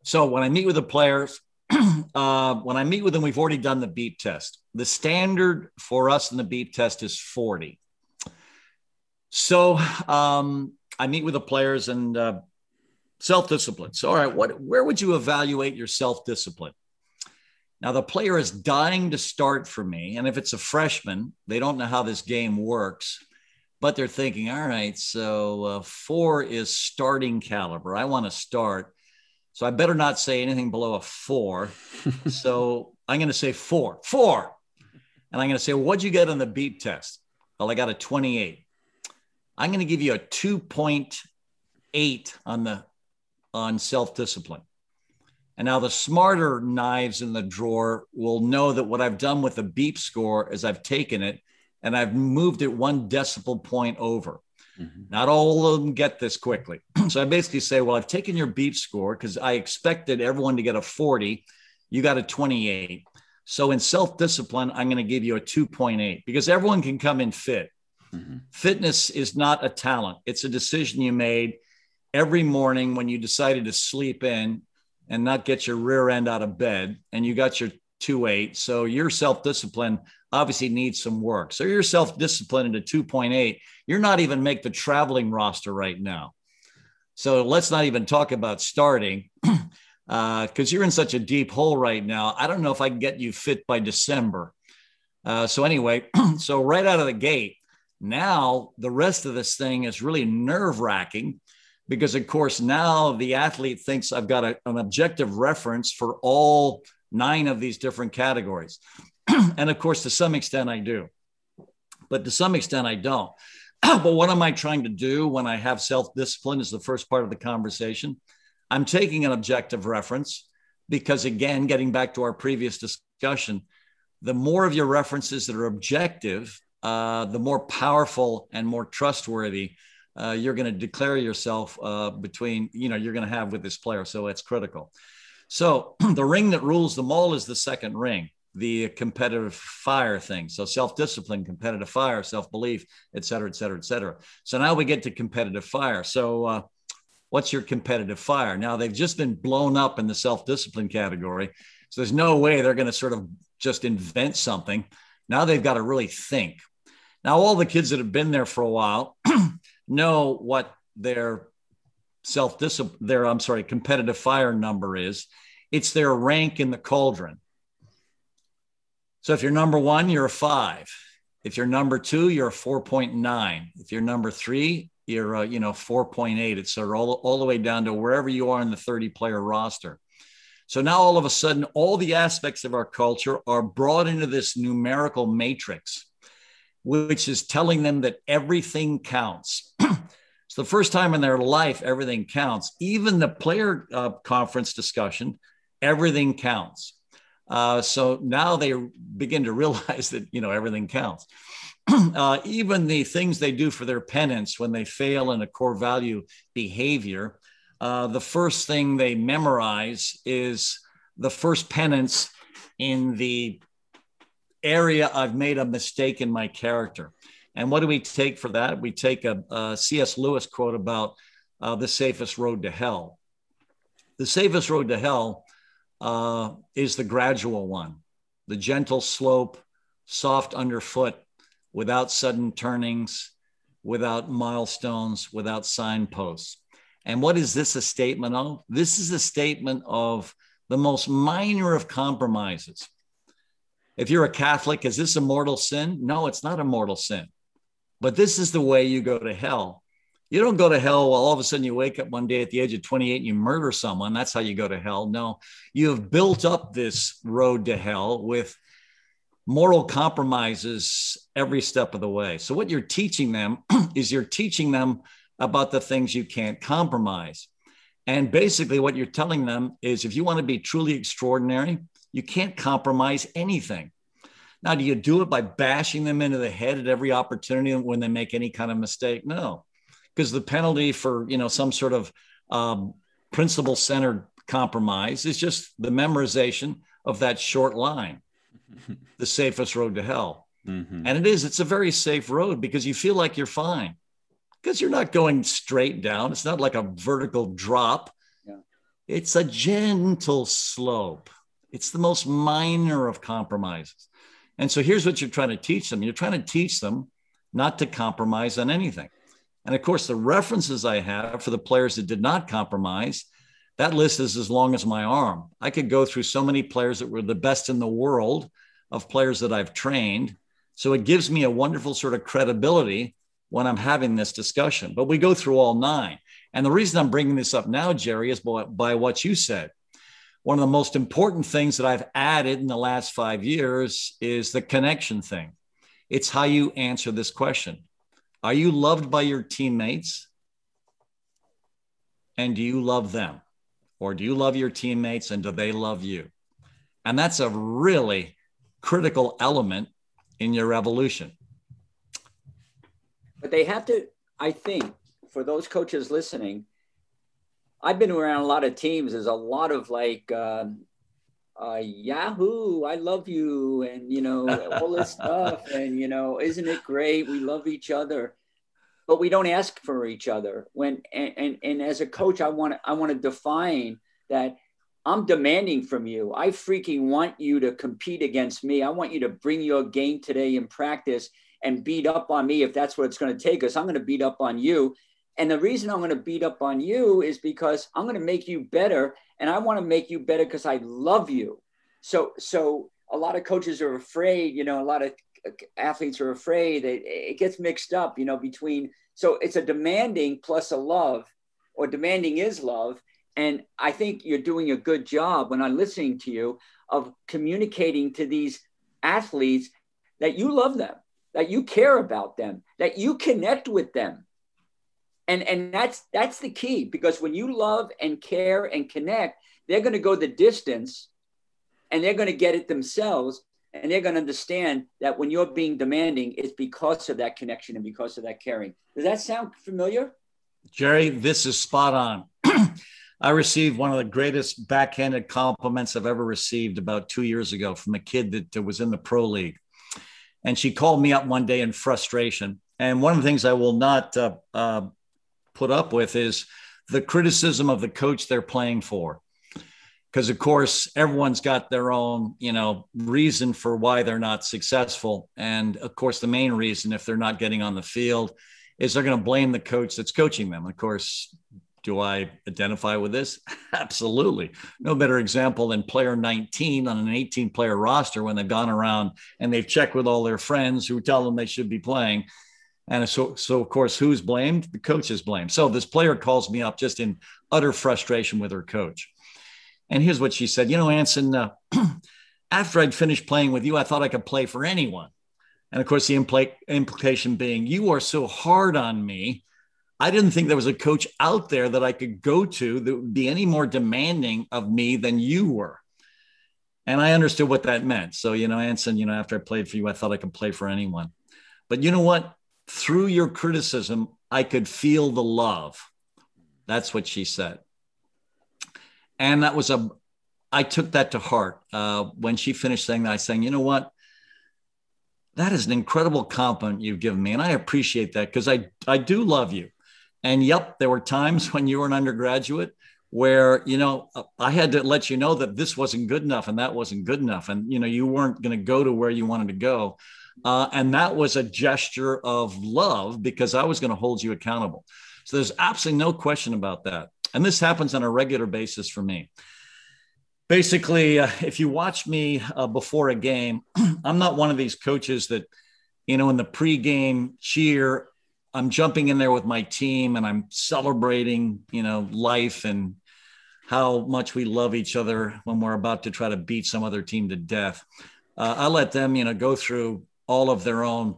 So when I meet with the players, when I meet with them, we've already done the beep test. The standard for us in the beep test is 40. So I meet with the players and self-discipline. So, all right, where would you evaluate your self-discipline? Now, the player is dying to start for me. And if it's a freshman, they don't know how this game works, but they're thinking, all right, so 4 is starting caliber. I want to start. So I better not say anything below a 4. So I'm going to say 4. And I'm going to say, well, what'd you get on the beep test? Well, I got a 28. I'm going to give you a 2.8 on self-discipline. And now the smarter knives in the drawer will know that what I've done with the beep score is I've taken it and I've moved it 1 decibel point over. Mm-hmm. Not all of them get this quickly. So I basically say, well, I've taken your beep score because I expected everyone to get a 40. You got a 28. So in self-discipline, I'm going to give you a 2.8 because everyone can come in fit. Mm-hmm. Fitness is not a talent. It's a decision you made every morning when you decided to sleep in and not get your rear end out of bed, and you got your 2.8. So your self-discipline obviously needs some work. So your self-discipline into 2.8, you're not even make the traveling roster right now. So let's not even talk about starting because you're in such a deep hole right now. I don't know if I can get you fit by December. So anyway, so right out of the gate, now the rest of this thing is really nerve-wracking because, of course, now the athlete thinks I've got an objective reference for all 9 of these different categories. And, of course, to some extent I do. But to some extent I don't. But what am I trying to do when I have self-discipline is the first part of the conversation. I'm taking an objective reference because, again, getting back to our previous discussion, the more of your references that are objective, the more powerful and more trustworthy you're going to declare yourself between, you're going to have with this player. So it's critical. So the ring that rules them all is the second ring, the competitive fire thing. So self-discipline, competitive fire, self-belief, et cetera, et cetera, et cetera. So now we get to competitive fire. So what's your competitive fire? Now they've just been blown up in the self-discipline category. So there's no way they're going to sort of just invent something. Now they've got to really think. Now, all the kids that have been there for a while know what their competitive fire number is. It's their rank in the cauldron. So if you're number 1, you're a 5. If you're number 2, you're a 4.9. If you're number 3, you're 4.8. It's sort of all the way down to wherever you are in the 30-player roster. So now all of a sudden, all the aspects of our culture are brought into this numerical matrix, which is telling them that everything counts. It's the first time in their life everything counts. Even the player conference discussion, everything counts. So now they begin to realize that, everything counts. Even the things they do for their penance when they fail in a core value behavior, the first thing they memorize is the first penance in the area I've made a mistake in my character. And what do we take for that? We take a C.S. Lewis quote about the safest road to hell. The safest road to hell is the gradual one, the gentle slope, soft underfoot, without sudden turnings, without milestones, without signposts. And what is this a statement of? This is a statement of the most minor of compromises. If you're a Catholic, is this a mortal sin? No, it's not a mortal sin. But this is the way you go to hell. You don't go to hell while all of a sudden you wake up one day at the age of 28 and you murder someone. That's how you go to hell. No, you have built up this road to hell with moral compromises every step of the way. So what you're teaching them is you're teaching them about the things you can't compromise. And basically what you're telling them is if you want to be truly extraordinary, you can't compromise anything. Now, do you do it by bashing them into the head at every opportunity when they make any kind of mistake? No, because the penalty for, some sort of principle-centered compromise is just the memorization of that short line, the safest road to hell. Mm-hmm. And it's a very safe road because you feel like you're fine because you're not going straight down. It's not like a vertical drop. Yeah. It's a gentle slope. It's the most minor of compromises. And so here's what you're trying to teach them. You're trying to teach them not to compromise on anything. And of course, the references I have for the players that did not compromise, that list is as long as my arm. I could go through so many players that were the best in the world of players that I've trained. So it gives me a wonderful sort of credibility when I'm having this discussion. But we go through all 9. And the reason I'm bringing this up now, Jerry, is by what you said. One of the most important things that I've added in the last 5 years is the connection thing. It's how you answer this question. Are you loved by your teammates? And do you love them? or do you love your teammates and do they love you? And that's a really critical element in your evolution. But they have to, I think, for those coaches listening, I've been around a lot of teams. There's a lot of like, Yahoo, I love you. And, you know, all this stuff. And, you know, isn't it great? We love each other, but we don't ask for each other. And as a coach, I want to define that I'm demanding from you. I freaking want you to compete against me. I want you to bring your game today in practice and beat up on me if that's what it's going to take us. I'm going to beat up on you. And the reason I'm going to beat up on you is because I'm going to make you better. And I want to make you better because I love you. So a lot of coaches are afraid, you know, a lot of athletes are afraid. It gets mixed up, you know, between, so it's a demanding plus a love, or demanding is love. And I think you're doing a good job when I'm listening to you of communicating to these athletes that you love them, that you care about them, that you connect with them. And that's the key, because when you love and care and connect, they're going to go the distance and they're going to get it themselves. And they're going to understand that when you're being demanding, it's because of that connection and because of that caring. Does that sound familiar? Jerry, this is spot on. I received one of the greatest backhanded compliments I've ever received about 2 years ago from a kid that was in the pro league. And she called me up one day in frustration. And one of the things I will not put up with is the criticism of the coach they're playing for. Because, of course, everyone's got their own, you know, reason for why they're not successful. And, of course, the main reason, if they're not getting on the field, is they're going to blame the coach that's coaching them. Of course, do I identify with this? Absolutely. No better example than player 19 on an 18-player roster when they've gone around and they've checked with all their friends who tell them they should be playing. And so of course, who's blamed? The coach is blamed. So this player calls me up just in utter frustration with her coach. And here's what she said. You know, Anson, after I'd finished playing with you, I thought I could play for anyone. And of course, the implication being, you are so hard on me. I didn't think there was a coach out there that I could go to that would be any more demanding of me than you were. And I understood what that meant. So, you know, Anson, you know, after I played for you, I thought I could play for anyone. But you know what? Through your criticism, I could feel the love. That's what she said. And that was I took that to heart. When she finished saying that, I sang, you know what? That is an incredible compliment you've given me. And I appreciate that, because I do love you. And yep, there were times when you were an undergraduate where, you know, I had to let you know that this wasn't good enough and that wasn't good enough. And, you know, you weren't going to go to where you wanted to go. And that was a gesture of love, because I was going to hold you accountable. So there's absolutely no question about that. And this happens on a regular basis for me. Basically, if you watch me before a game, I'm not one of these coaches that, you know, in the pregame cheer, I'm jumping in there with my team and I'm celebrating, you know, life and how much we love each other when we're about to try to beat some other team to death. I let them, you know, go through all of their own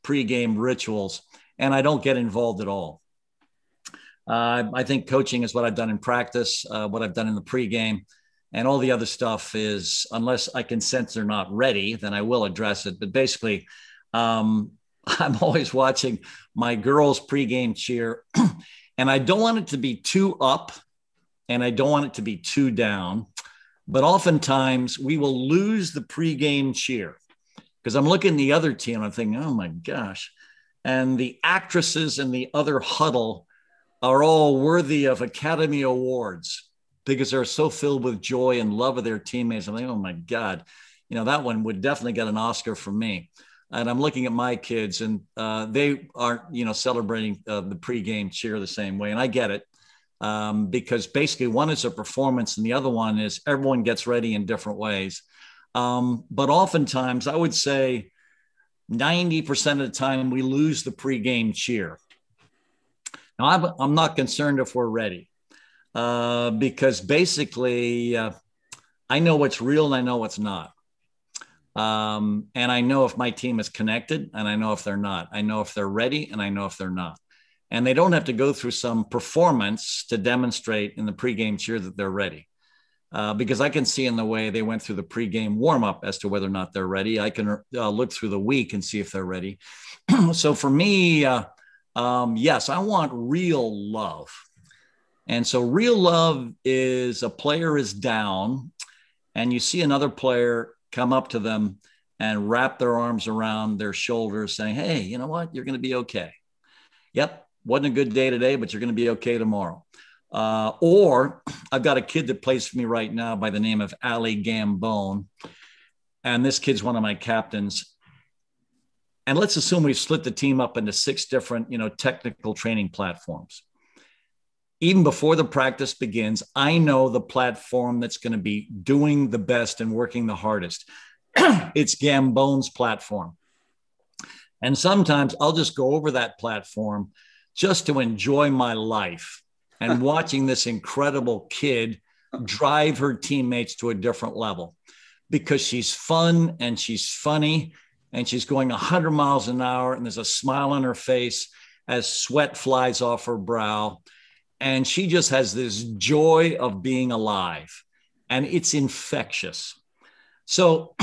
pregame rituals, and I don't get involved at all. I think coaching is what I've done in practice, what I've done in the pregame, and all the other stuff is, unless I can sense they're not ready, then I will address it. But basically, I'm always watching my girls' pregame cheer, and I don't want it to be too up and I don't want it to be too down. But oftentimes we will lose the pregame cheer because I'm looking at the other team and I'm thinking, oh my gosh. And the actresses in the other huddle are all worthy of Academy Awards because they're so filled with joy and love of their teammates. I'm like, oh my God, you know, that one would definitely get an Oscar from me. And I'm looking at my kids and they aren't, you know, celebrating the pregame cheer the same way. And I get it because basically one is a performance and the other one is everyone gets ready in different ways. But oftentimes I would say 90% of the time we lose the pregame cheer. Now I'm not concerned if we're ready because basically I know what's real and I know what's not. And I know if my team is connected and I know if they're not. I know if they're ready and I know if they're not. and they don't have to go through some performance to demonstrate in the pregame cheer that they're ready. Because I can see in the way they went through the pregame warm-up as to whether or not they're ready. I can look through the week and see if they're ready. So for me, yes, I want real love. And so real love is a player is down and you see another player come up to them and wrap their arms around their shoulders saying, hey, you know what? You're going to be okay. Yep. Wasn't a good day today, but you're going to be okay tomorrow. Or I've got a kid that plays for me right now by the name of Ali Gambone. And this kid's one of my captains. And let's assume we've split the team up into 6 different, technical training platforms. Even before the practice begins, I know the platform that's going to be doing the best and working the hardest. It's Gambone's platform. And sometimes I'll just go over that platform just to enjoy my life and watching this incredible kid drive her teammates to a different level because she's fun and she's funny and she's going 100 miles an hour and there's a smile on her face as sweat flies off her brow. And she just has this joy of being alive and it's infectious. So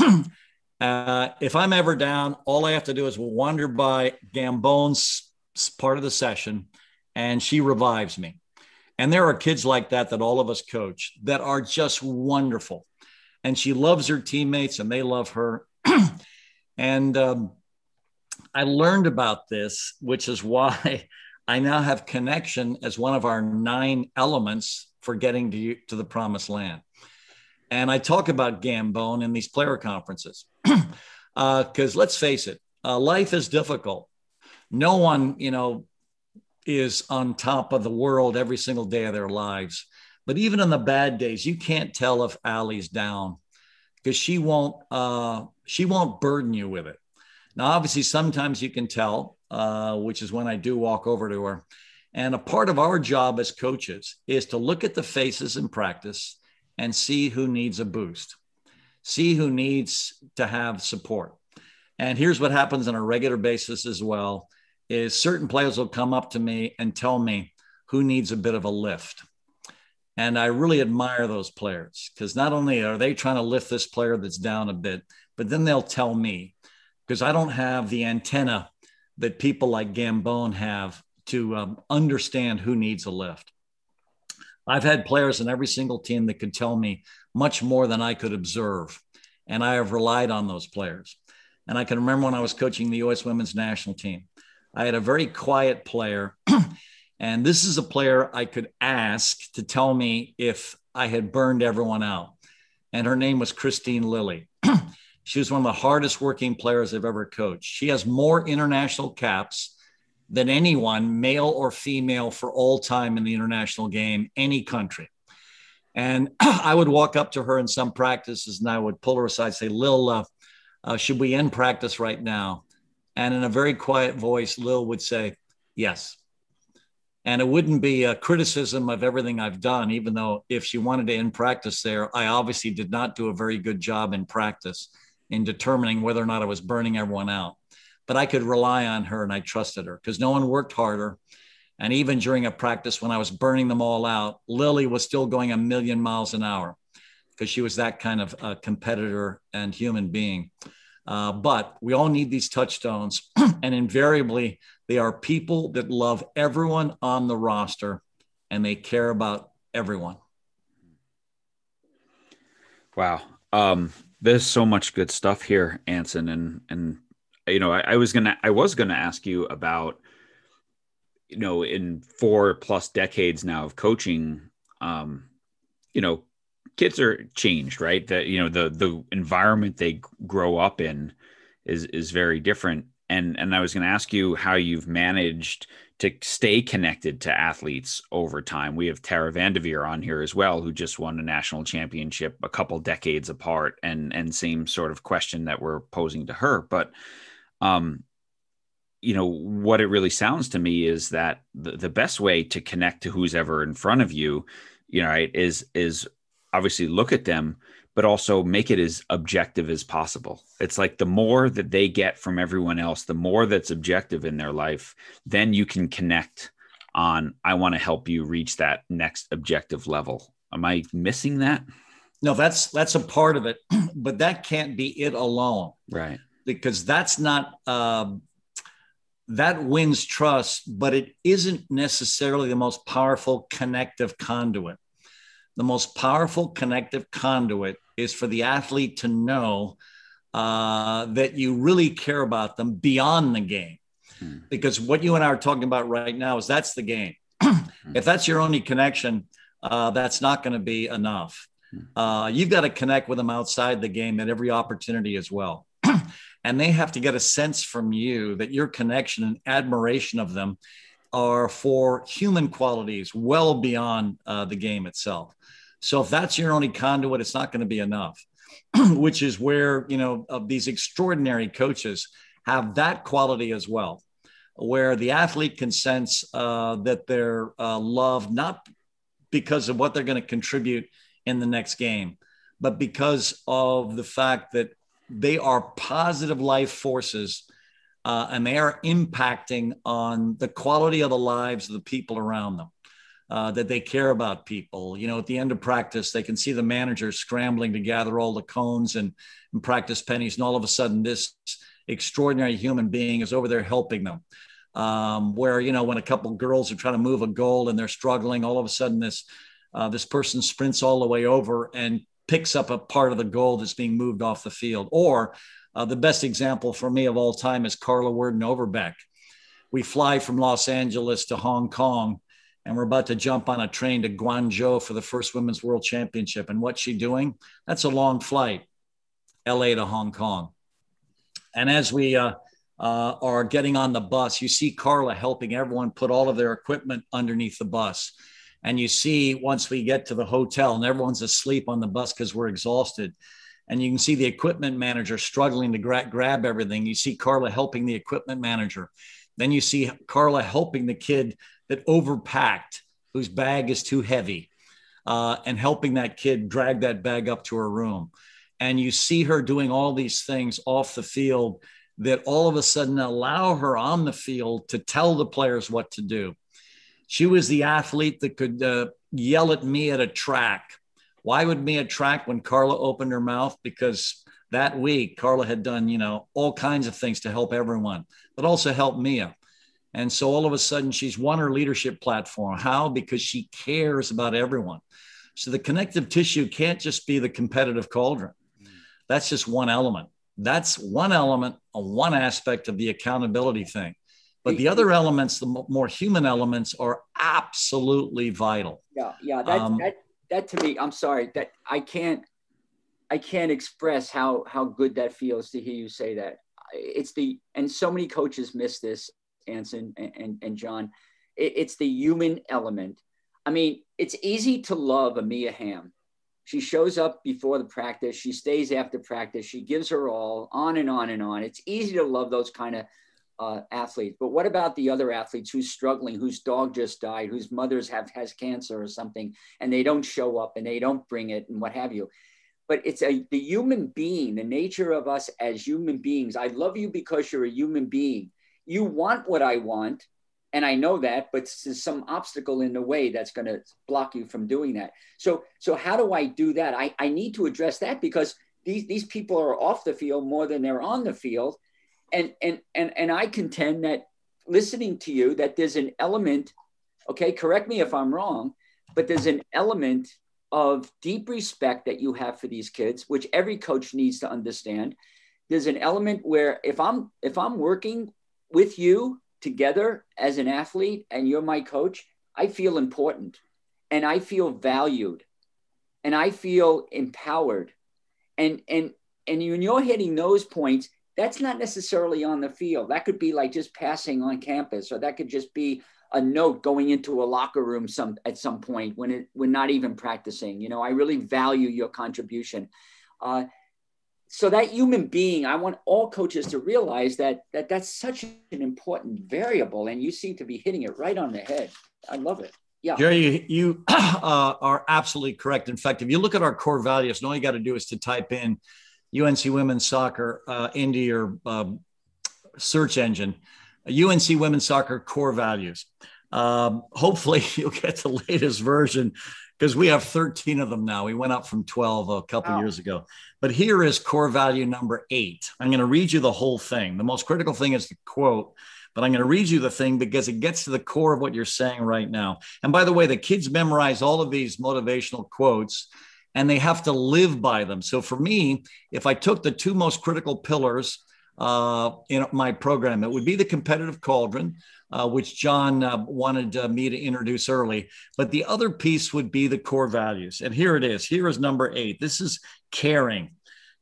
if I'm ever down, all I have to do is wander by Gambone's part of the session and she revives me. And there are kids like that all of us coach that are just wonderful. And she loves her teammates and they love her. And I learned about this, which is why I now have connection as one of our 9 elements for getting to the promised land. And I talk about Gambone in these player conferences because let's face it, life is difficult. No one, is on top of the world every single day of their lives. But even in the bad days, you can't tell if Allie's down because she won't burden you with it. Now, obviously, sometimes you can tell, which is when I do walk over to her. And a part of our job as coaches is to look at the faces in practice and see who needs a boost, see who needs to have support. And here's what happens on a regular basis as well, is certain players will come up to me and tell me who needs a bit of a lift. And I really admire those players because not only are they trying to lift this player that's down a bit, but then they'll tell me because I don't have the antenna that people like Gambone have to understand who needs a lift. I've had players in every single team that could tell me much more than I could observe. And I have relied on those players. And I can remember when I was coaching the U.S. women's national team, I had a very quiet player. And this is a player I could ask to tell me if I had burned everyone out. And her name was Christine Lilly. She was one of the hardest working players I've ever coached. She has more international caps than anyone, male or female, for all time in the international game, any country. And I would walk up to her in some practices and I would pull her aside and say, Lil, should we end practice right now? And in a very quiet voice, Lil would say, yes. And it wouldn't be a criticism of everything I've done, even though if she wanted to end practice there, I obviously did not do a very good job in practice in determining whether or not I was burning everyone out. But I could rely on her and I trusted her because no one worked harder. And even during a practice when I was burning them all out, Lily was still going 1,000,000 miles an hour because she was that kind of a competitor and human being. But we all need these touchstones. And invariably, they are people that love everyone on the roster and they care about everyone. Wow. There's so much good stuff here, Anson. And I was gonna ask you about, in 4+ decades now of coaching, kids are changed, right? That, the environment they grow up in is very different. And I was going to ask you how you've managed to stay connected to athletes over time. We have Tara Vanderveer on here as well, who just won a national championship a couple decades apart, and same sort of question that we're posing to her. But, what it really sounds to me is that the best way to connect to who's ever in front of you, right, is obviously look at them, but also make it as objective as possible. It's like the more that they get from everyone else, the more that's objective in their life, then you can connect on, I want to help you reach that next objective level. Am I missing that? No, that's a part of it, but that can't be it alone. Right. Because that's not, that wins trust, but it isn't necessarily the most powerful connective conduit. The most powerful connective conduit is for the athlete to know that you really care about them beyond the game. Because what you and I are talking about right now is that's the game. If that's your only connection, that's not going to be enough. You've got to connect with them outside the game at every opportunity as well. And they have to get a sense from you that your connection and admiration of them are for human qualities well beyond the game itself. So if that's your only conduit, it's not going to be enough, which is where, these extraordinary coaches have that quality as well, where the athlete can sense that they're loved, not because of what they're going to contribute in the next game, but because of the fact that they are positive life forces and they are impacting on the quality of the lives of the people around them, that they care about people. At the end of practice, they can see the manager scrambling to gather all the cones and practice pennies. And all of a sudden, this extraordinary human being is over there helping them. Where, when a couple of girls are trying to move a goal and they're struggling, all of a sudden this person sprints all the way over and picks up a part of the goal that's being moved off the field. Or the best example for me of all time is Carla Worden Overbeck. We fly from Los Angeles to Hong Kong, and we're about to jump on a train to Guangzhou for the first Women's World Championship. And what's she doing? That's a long flight, LA to Hong Kong. And as we are getting on the bus, you see Carla helping everyone put all of their equipment underneath the bus. And you see, once we get to the hotel and everyone's asleep on the bus because we're exhausted, and you can see the equipment manager struggling to grab everything. You see Carla helping the equipment manager. Then you see Carla helping the kid that overpacked, whose bag is too heavy, and helping that kid drag that bag up to her room. And you see her doing all these things off the field that all of a sudden allow her on the field to tell the players what to do. She was the athlete that could yell at me at a track. Why would me at track when Carla opened her mouth? Because that week, Carla had done, all kinds of things to help everyone, but also help Mia. And so all of a sudden she's won her leadership platform. How? Because she cares about everyone. So the connective tissue can't just be the competitive cauldron. That's just one element. That's one element, one aspect of the accountability thing. But the other elements, the more human elements, are absolutely vital. Yeah. That to me, I'm sorry that I can't express how good that feels to hear you say that. And so many coaches miss this, Anson and John. It's the human element. I mean, it's easy to love a Mia Hamm. She shows up before the practice. She stays after practice. She gives her all, on and on and on. It's easy to love those kind of athletes. But what about the other athletes who's struggling, whose dog just died, whose mother's has cancer or something, and they don't show up and they don't bring it and what have you? But it's the human being, the nature of us as human beings. I love you because you're a human being. You want what I want, and I know that, but there's some obstacle in the way that's going to block you from doing that. So how do I do that? I need to address that because these people are off the field more than they're on the field. And I contend that listening to you, that there's an element, okay, correct me if I'm wrong, but there's an element of deep respect that you have for these kids, which every coach needs to understand. There's an element where if I'm working with you together as an athlete and you're my coach, I feel important and I feel valued and I feel empowered. And when you're hitting those points, that's not necessarily on the field. That could be like just passing on campus, or that could just be a note going into a locker room at some point when we're not even practicing. I really value your contribution. So that human being, I want all coaches to realize that's such an important variable, and you seem to be hitting it right on the head. I love it. Yeah, Jerry, you are absolutely correct. In fact, if you look at our core values, and all you got to do is to type in UNC Women's Soccer into your search engine, UNC Women's Soccer core values. Hopefully you'll get the latest version because we have 13 of them now. We went up from 12 a couple years ago. But here is core value number 8. I'm going to read you the whole thing. The most critical thing is the quote, but I'm going to read you the thing because it gets to the core of what you're saying right now. And by the way, the kids memorize all of these motivational quotes and they have to live by them. So for me, if I took the 2 most critical pillars in my program, it would be the competitive cauldron, which John wanted me to introduce early. But the other piece would be the core values. And here it is. Here is number 8. This is caring.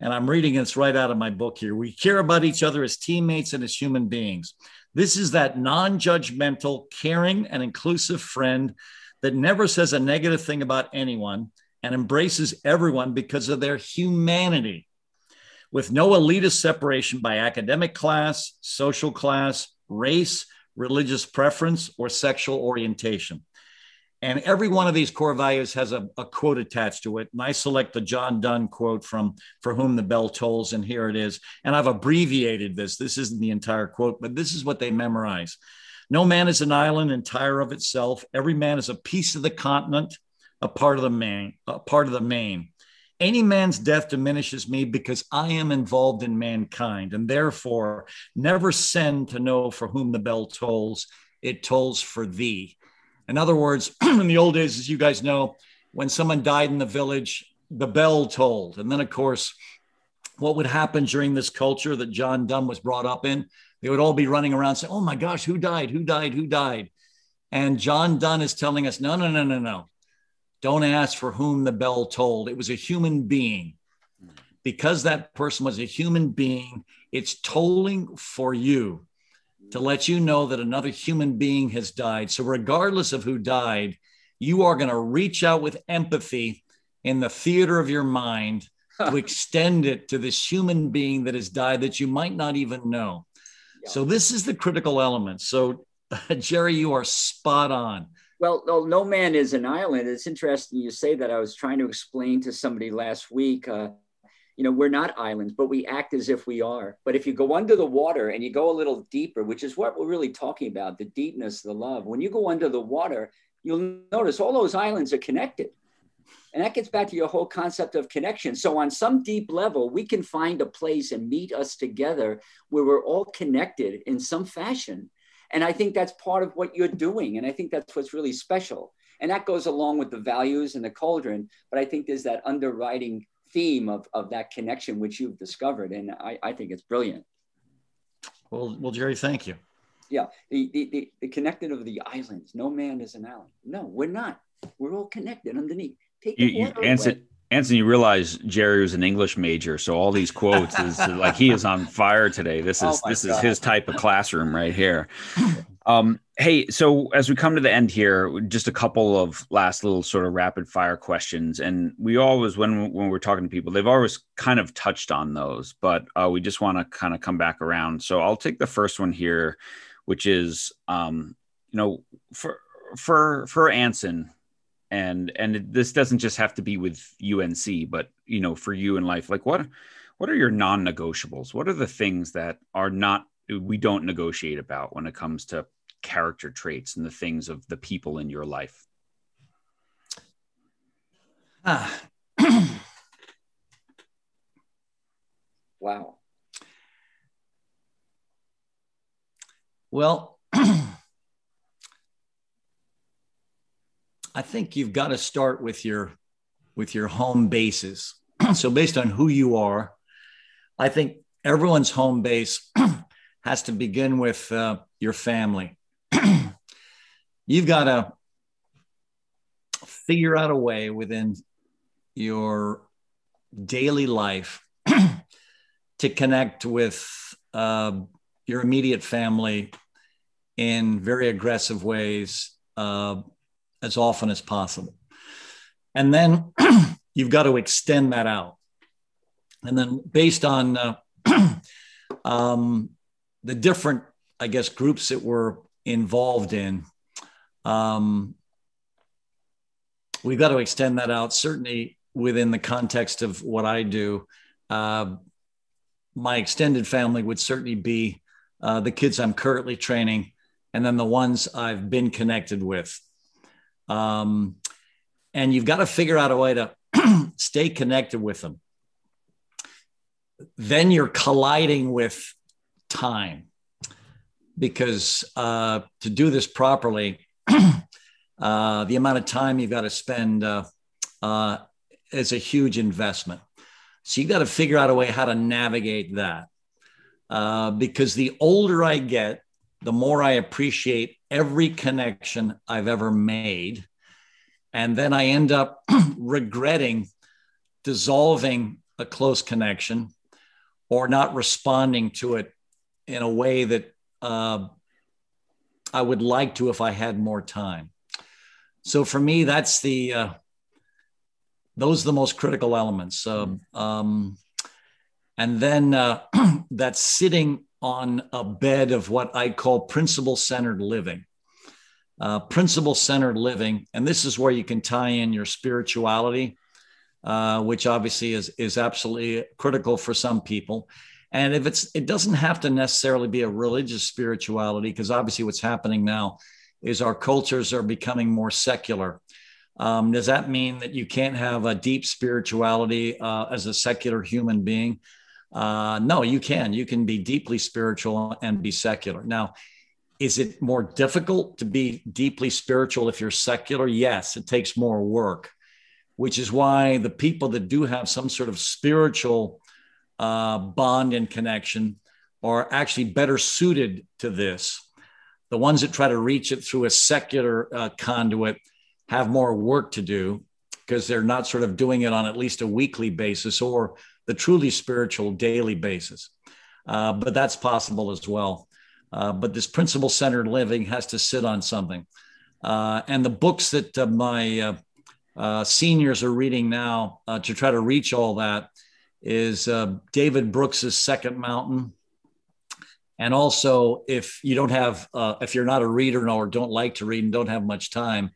And I'm reading this right out of my book here. We care about each other as teammates and as human beings. This is that non-judgmental, caring, and inclusive friend that never says a negative thing about anyone and embraces everyone because of their humanity, with no elitist separation by academic class, social class, race, religious preference, or sexual orientation. And every one of these core values has a quote attached to it. And I select the John Donne quote from For Whom the Bell Tolls, and here it is. And I've abbreviated this. This isn't the entire quote, but this is what they memorize. No man is an island entire of itself. Every man is a piece of the continent, a part of the main. Any man's death diminishes me because I am involved in mankind, and therefore never send to know for whom the bell tolls. It tolls for thee. In other words, in the old days, as you guys know, when someone died in the village, the bell tolled. And then, of course, what would happen during this culture that John Donne was brought up in, they would all be running around saying, oh my gosh, who died? Who died? Who died? And John Donne is telling us, no. Don't ask for whom the bell tolled. It was a human being. Because that person was a human being, it's tolling for you to let you know that another human being has died. So regardless of who died, you are going to reach out with empathy in the theater of your mind to extend it to this human being that has died that you might not even know. Yeah. So this is the critical element. So Jerry, you are spot on. Well, no man is an island. It's interesting you say that. I was trying to explain to somebody last week, we're not islands, but we act as if we are. But if you go under the water and you go a little deeper, which is what we're really talking about, the deepness, the love, when you go under the water, you'll notice all those islands are connected. And that gets back to your whole concept of connection. So on some deep level, we can find a place and meet us together where we're all connected in some fashion. And I think that's part of what you're doing. And I think that's what's really special. And that goes along with the values and the cauldron. But I think there's that underwriting theme of that connection, which you've discovered. And I think it's brilliant. Well, Jerry, thank you. Yeah. The connected of the islands. No man is an island. No, we're not. We're all connected underneath. Take the water away. Anson, you realize Jerry was an English major, so all these quotes is like he is on fire today. This is his type of classroom right here. Hey, so as we come to the end here, just a couple of last little sort of rapid fire questions, and we always, when we're talking to people, they've always kind of touched on those, but we just want to kind of come back around. So I'll take the first one here, which is, for Anson. And this doesn't just have to be with UNC, but, for you in life, like what are your non-negotiables? What are the things that we don't negotiate about when it comes to character traits and the things of the people in your life? Wow. Well, I think you've got to start with your home bases. So based on who you are, I think everyone's home base has to begin with your family. You've got to figure out a way within your daily life to connect with your immediate family in very aggressive ways, as often as possible. And then you've got to extend that out. And then based on the different, I guess, groups that we're involved in, we've got to extend that out, certainly within the context of what I do. My extended family would certainly be the kids I'm currently training and then the ones I've been connected with. And you've got to figure out a way to stay connected with them. Then you're colliding with time, because to do this properly, the amount of time you've got to spend is a huge investment. So you've got to figure out a way how to navigate that. Because the older I get, the more I appreciate every connection I've ever made. And then I end up regretting dissolving a close connection or not responding to it in a way that I would like to if I had more time. So for me, that's those are the most critical elements. And then that's sitting on a bed of what I call principle-centered living. Principle-centered living, and this is where you can tie in your spirituality, which obviously is absolutely critical for some people. And if it doesn't have to necessarily be a religious spirituality, because obviously what's happening now is our cultures are becoming more secular. Does that mean that you can't have a deep spirituality as a secular human being? No, you can. You can be deeply spiritual and be secular. Now, is it more difficult to be deeply spiritual if you're secular? Yes, it takes more work, which is why the people that do have some sort of spiritual bond and connection are actually better suited to this. The ones that try to reach it through a secular conduit have more work to do, because they're not sort of doing it on at least a weekly basis or the truly spiritual daily basis. But that's possible as well. But this principle-centered living has to sit on something. And the books that my seniors are reading now to try to reach all that is David Brooks's Second Mountain. And also, if you don't have, if you're not a reader or don't like to read and don't have much time,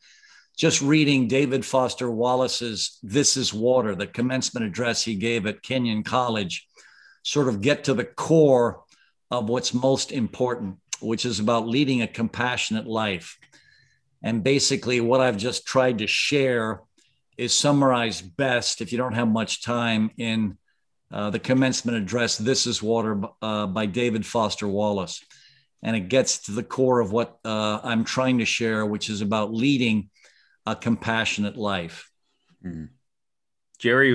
just reading David Foster Wallace's This Is Water, the commencement address he gave at Kenyon College, sort of get to the core of what's most important, which is about leading a compassionate life. And basically what I've just tried to share is summarized best, if you don't have much time, in the commencement address, This Is Water by David Foster Wallace. And it gets to the core of what I'm trying to share, which is about leading a compassionate life. Mm. Jerry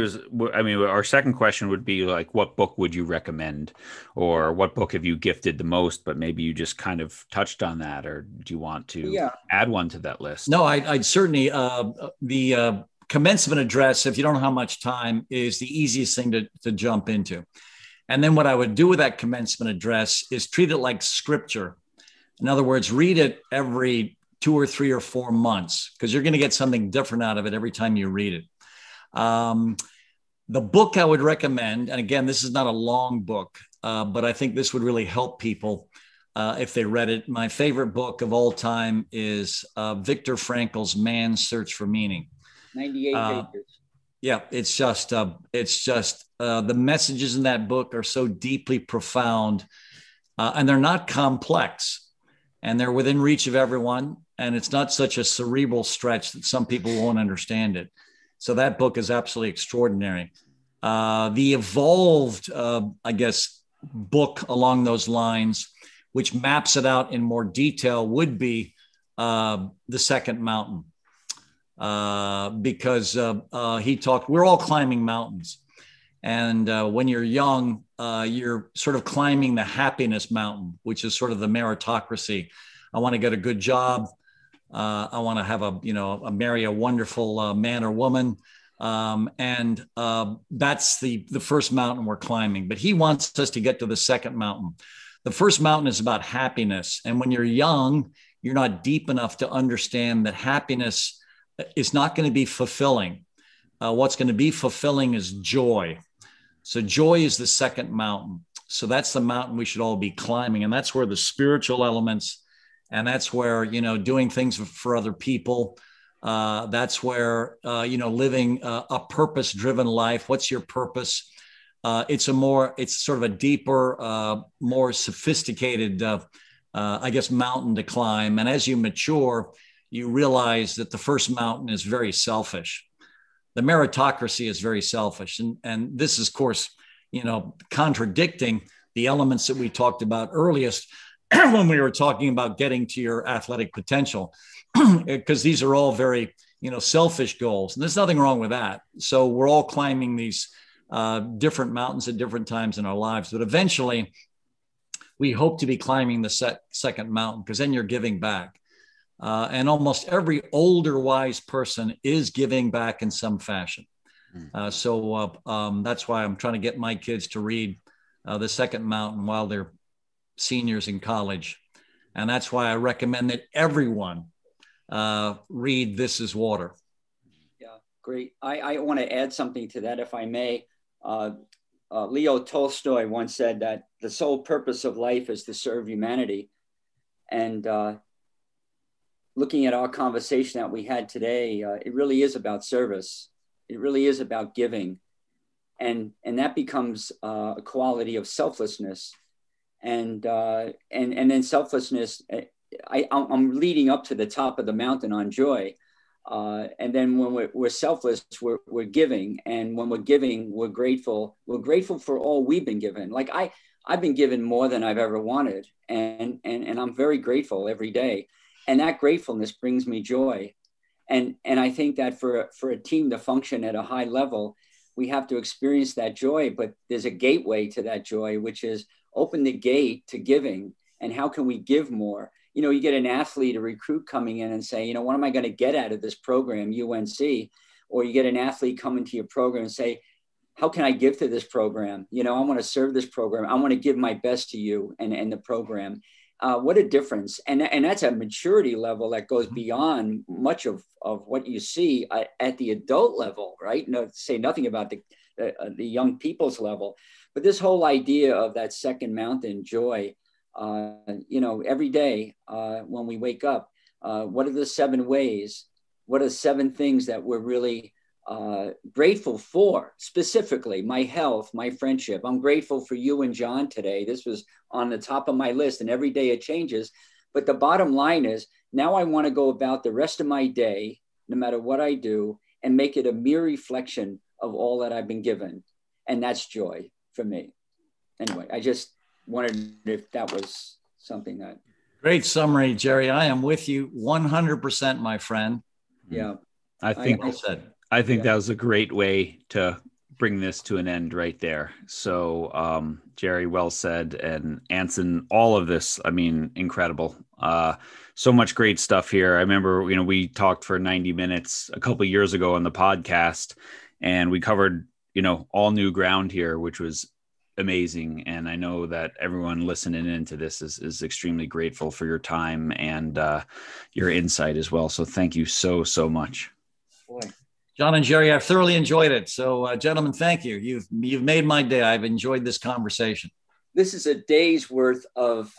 our second question would be like, what book would you recommend, or what book have you gifted the most, but maybe you just kind of touched on that, or do you want to add one to that list? No, I'd certainly, the commencement address, if you don't know how much time, is the easiest thing to jump into. And then what I would do with that commencement address is treat it like scripture. In other words, read it every 2 or 3 or 4 months, because you're going to get something different out of it every time you read it. The book I would recommend, and again, this is not a long book, but I think this would really help people if they read it. My favorite book of all time is Viktor Frankl's Man's Search for Meaning. 98 pages. Yeah, it's just the messages in that book are so deeply profound, and they're not complex, and they're within reach of everyone. And it's not such a cerebral stretch that some people won't understand it. So that book is absolutely extraordinary. The evolved, book along those lines, which maps it out in more detail, would be The Second Mountain. Because he talked, we're all climbing mountains. And when you're young, you're sort of climbing the happiness mountain, which is sort of the meritocracy. I want to get a good job. I want to have marry a wonderful man or woman. And that's the first mountain we're climbing. But he wants us to get to the second mountain. The first mountain is about happiness. And when you're young, you're not deep enough to understand that happiness is not going to be fulfilling. What's going to be fulfilling is joy. So joy is the second mountain. So that's the mountain we should all be climbing. And that's where the spiritual elements, and that's where, doing things for other people. That's where, living a purpose-driven life. What's your purpose? It's sort of a deeper, more sophisticated mountain to climb. And as you mature, you realize that the first mountain is very selfish. The meritocracy is very selfish. And this is, of course, contradicting the elements that we talked about earliest when we were talking about getting to your athletic potential, because these are all very, selfish goals. And there's nothing wrong with that. So we're all climbing these different mountains at different times in our lives. But eventually, we hope to be climbing the second mountain, because then you're giving back. And almost every older, wise person is giving back in some fashion. So that's why I'm trying to get my kids to read The Second Mountain while they're seniors in college. And that's why I recommend that everyone read This Is Water. Yeah, great. I want to add something to that, if I may. Leo Tolstoy once said that the sole purpose of life is to serve humanity. And looking at our conversation that we had today, it really is about service. It really is about giving. And that becomes a quality of selflessness. And then selflessness, I'm leading up to the top of the mountain on joy. And then when we're selfless, we're giving. And when we're giving, we're grateful. We're grateful for all we've been given. Like I've been given more than I've ever wanted. And I'm very grateful every day. And that gratefulness brings me joy. And I think that for a team to function at a high level, we have to experience that joy. But there's a gateway to that joy, which is open the gate to giving. And how can we give more? You get an athlete, a recruit coming in and say, what am I going to get out of this program, UNC? Or you get an athlete coming to your program and say, how can I give to this program? I want to serve this program. I want to give my best to you and the program. What a difference. And that's a maturity level that goes beyond much of what you see at the adult level, right? No, say nothing about the young people's level. But this whole idea of that second mountain, joy, every day when we wake up, what are the 7 ways? What are 7 things that we're really grateful for? Specifically, my health, my friendship. I'm grateful for you and John today. This was on the top of my list, and every day it changes. But the bottom line is, now I want to go about the rest of my day, no matter what I do, and make it a mere reflection of all that I've been given. And that's joy for me. Anyway, I just wondered if that was something that. Great summary, Jerry. I am with you 100%, my friend. Yeah. I think that was a great way to bring this to an end right there. So, Jerry, well said. And Anson, all of this, incredible. So much great stuff here. I remember, we talked for 90 minutes a couple of years ago on the podcast, and we covered, all new ground here, which was amazing. And I know that everyone listening into this is extremely grateful for your time and your insight as well. So thank you so much. Boy. John and Jerry, I've thoroughly enjoyed it. So gentlemen, thank you. You've made my day. I've enjoyed this conversation. This is a day's worth of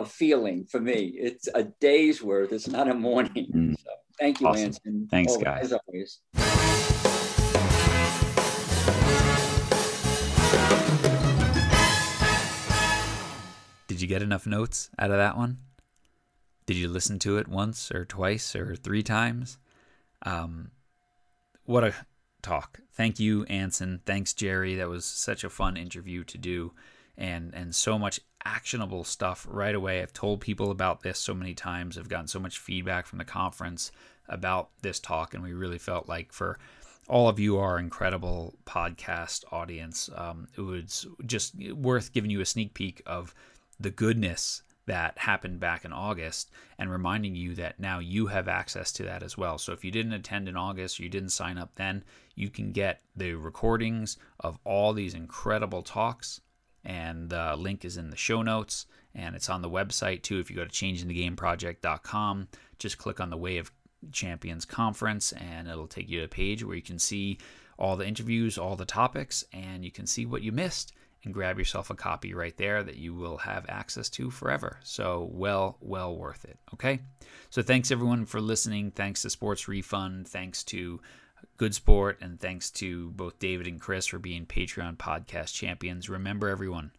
feeling for me. It's a day's worth. It's not a morning. So thank you, Awesome. Anson. Thanks, guys. As always. Did you get enough notes out of that one? Did you listen to it once or twice or 3 times? What a talk. Thank you, Anson. Thanks, Jerry. That was such a fun interview to do, and so much actionable stuff right away. I've told people about this so many times. I've gotten so much feedback from the conference about this talk, and we really felt like for all of you, our incredible podcast audience, it was just worth giving you a sneak peek of the goodness that happened back in August, and reminding you that now you have access to that as well. So if you didn't attend in August or you didn't sign up then, you can get the recordings of all these incredible talks, and the link is in the show notes, and it's on the website too. If you go to changingthegameproject.com, just click on the Way of Champions Conference, and it'll take you to a page where you can see all the interviews, all the topics, and you can see what you missed, and grab yourself a copy right there that you will have access to forever. So well worth it. Okay. So thanks everyone for listening. Thanks to Sports Refund. Thanks to Good Sport. And thanks to both David and Chris for being Patreon podcast champions. Remember everyone,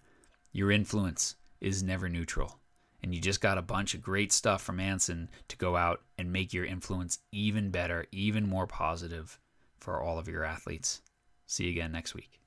your influence is never neutral. And you just got a bunch of great stuff from Anson to go out and make your influence even better, even more positive for all of your athletes. See you again next week.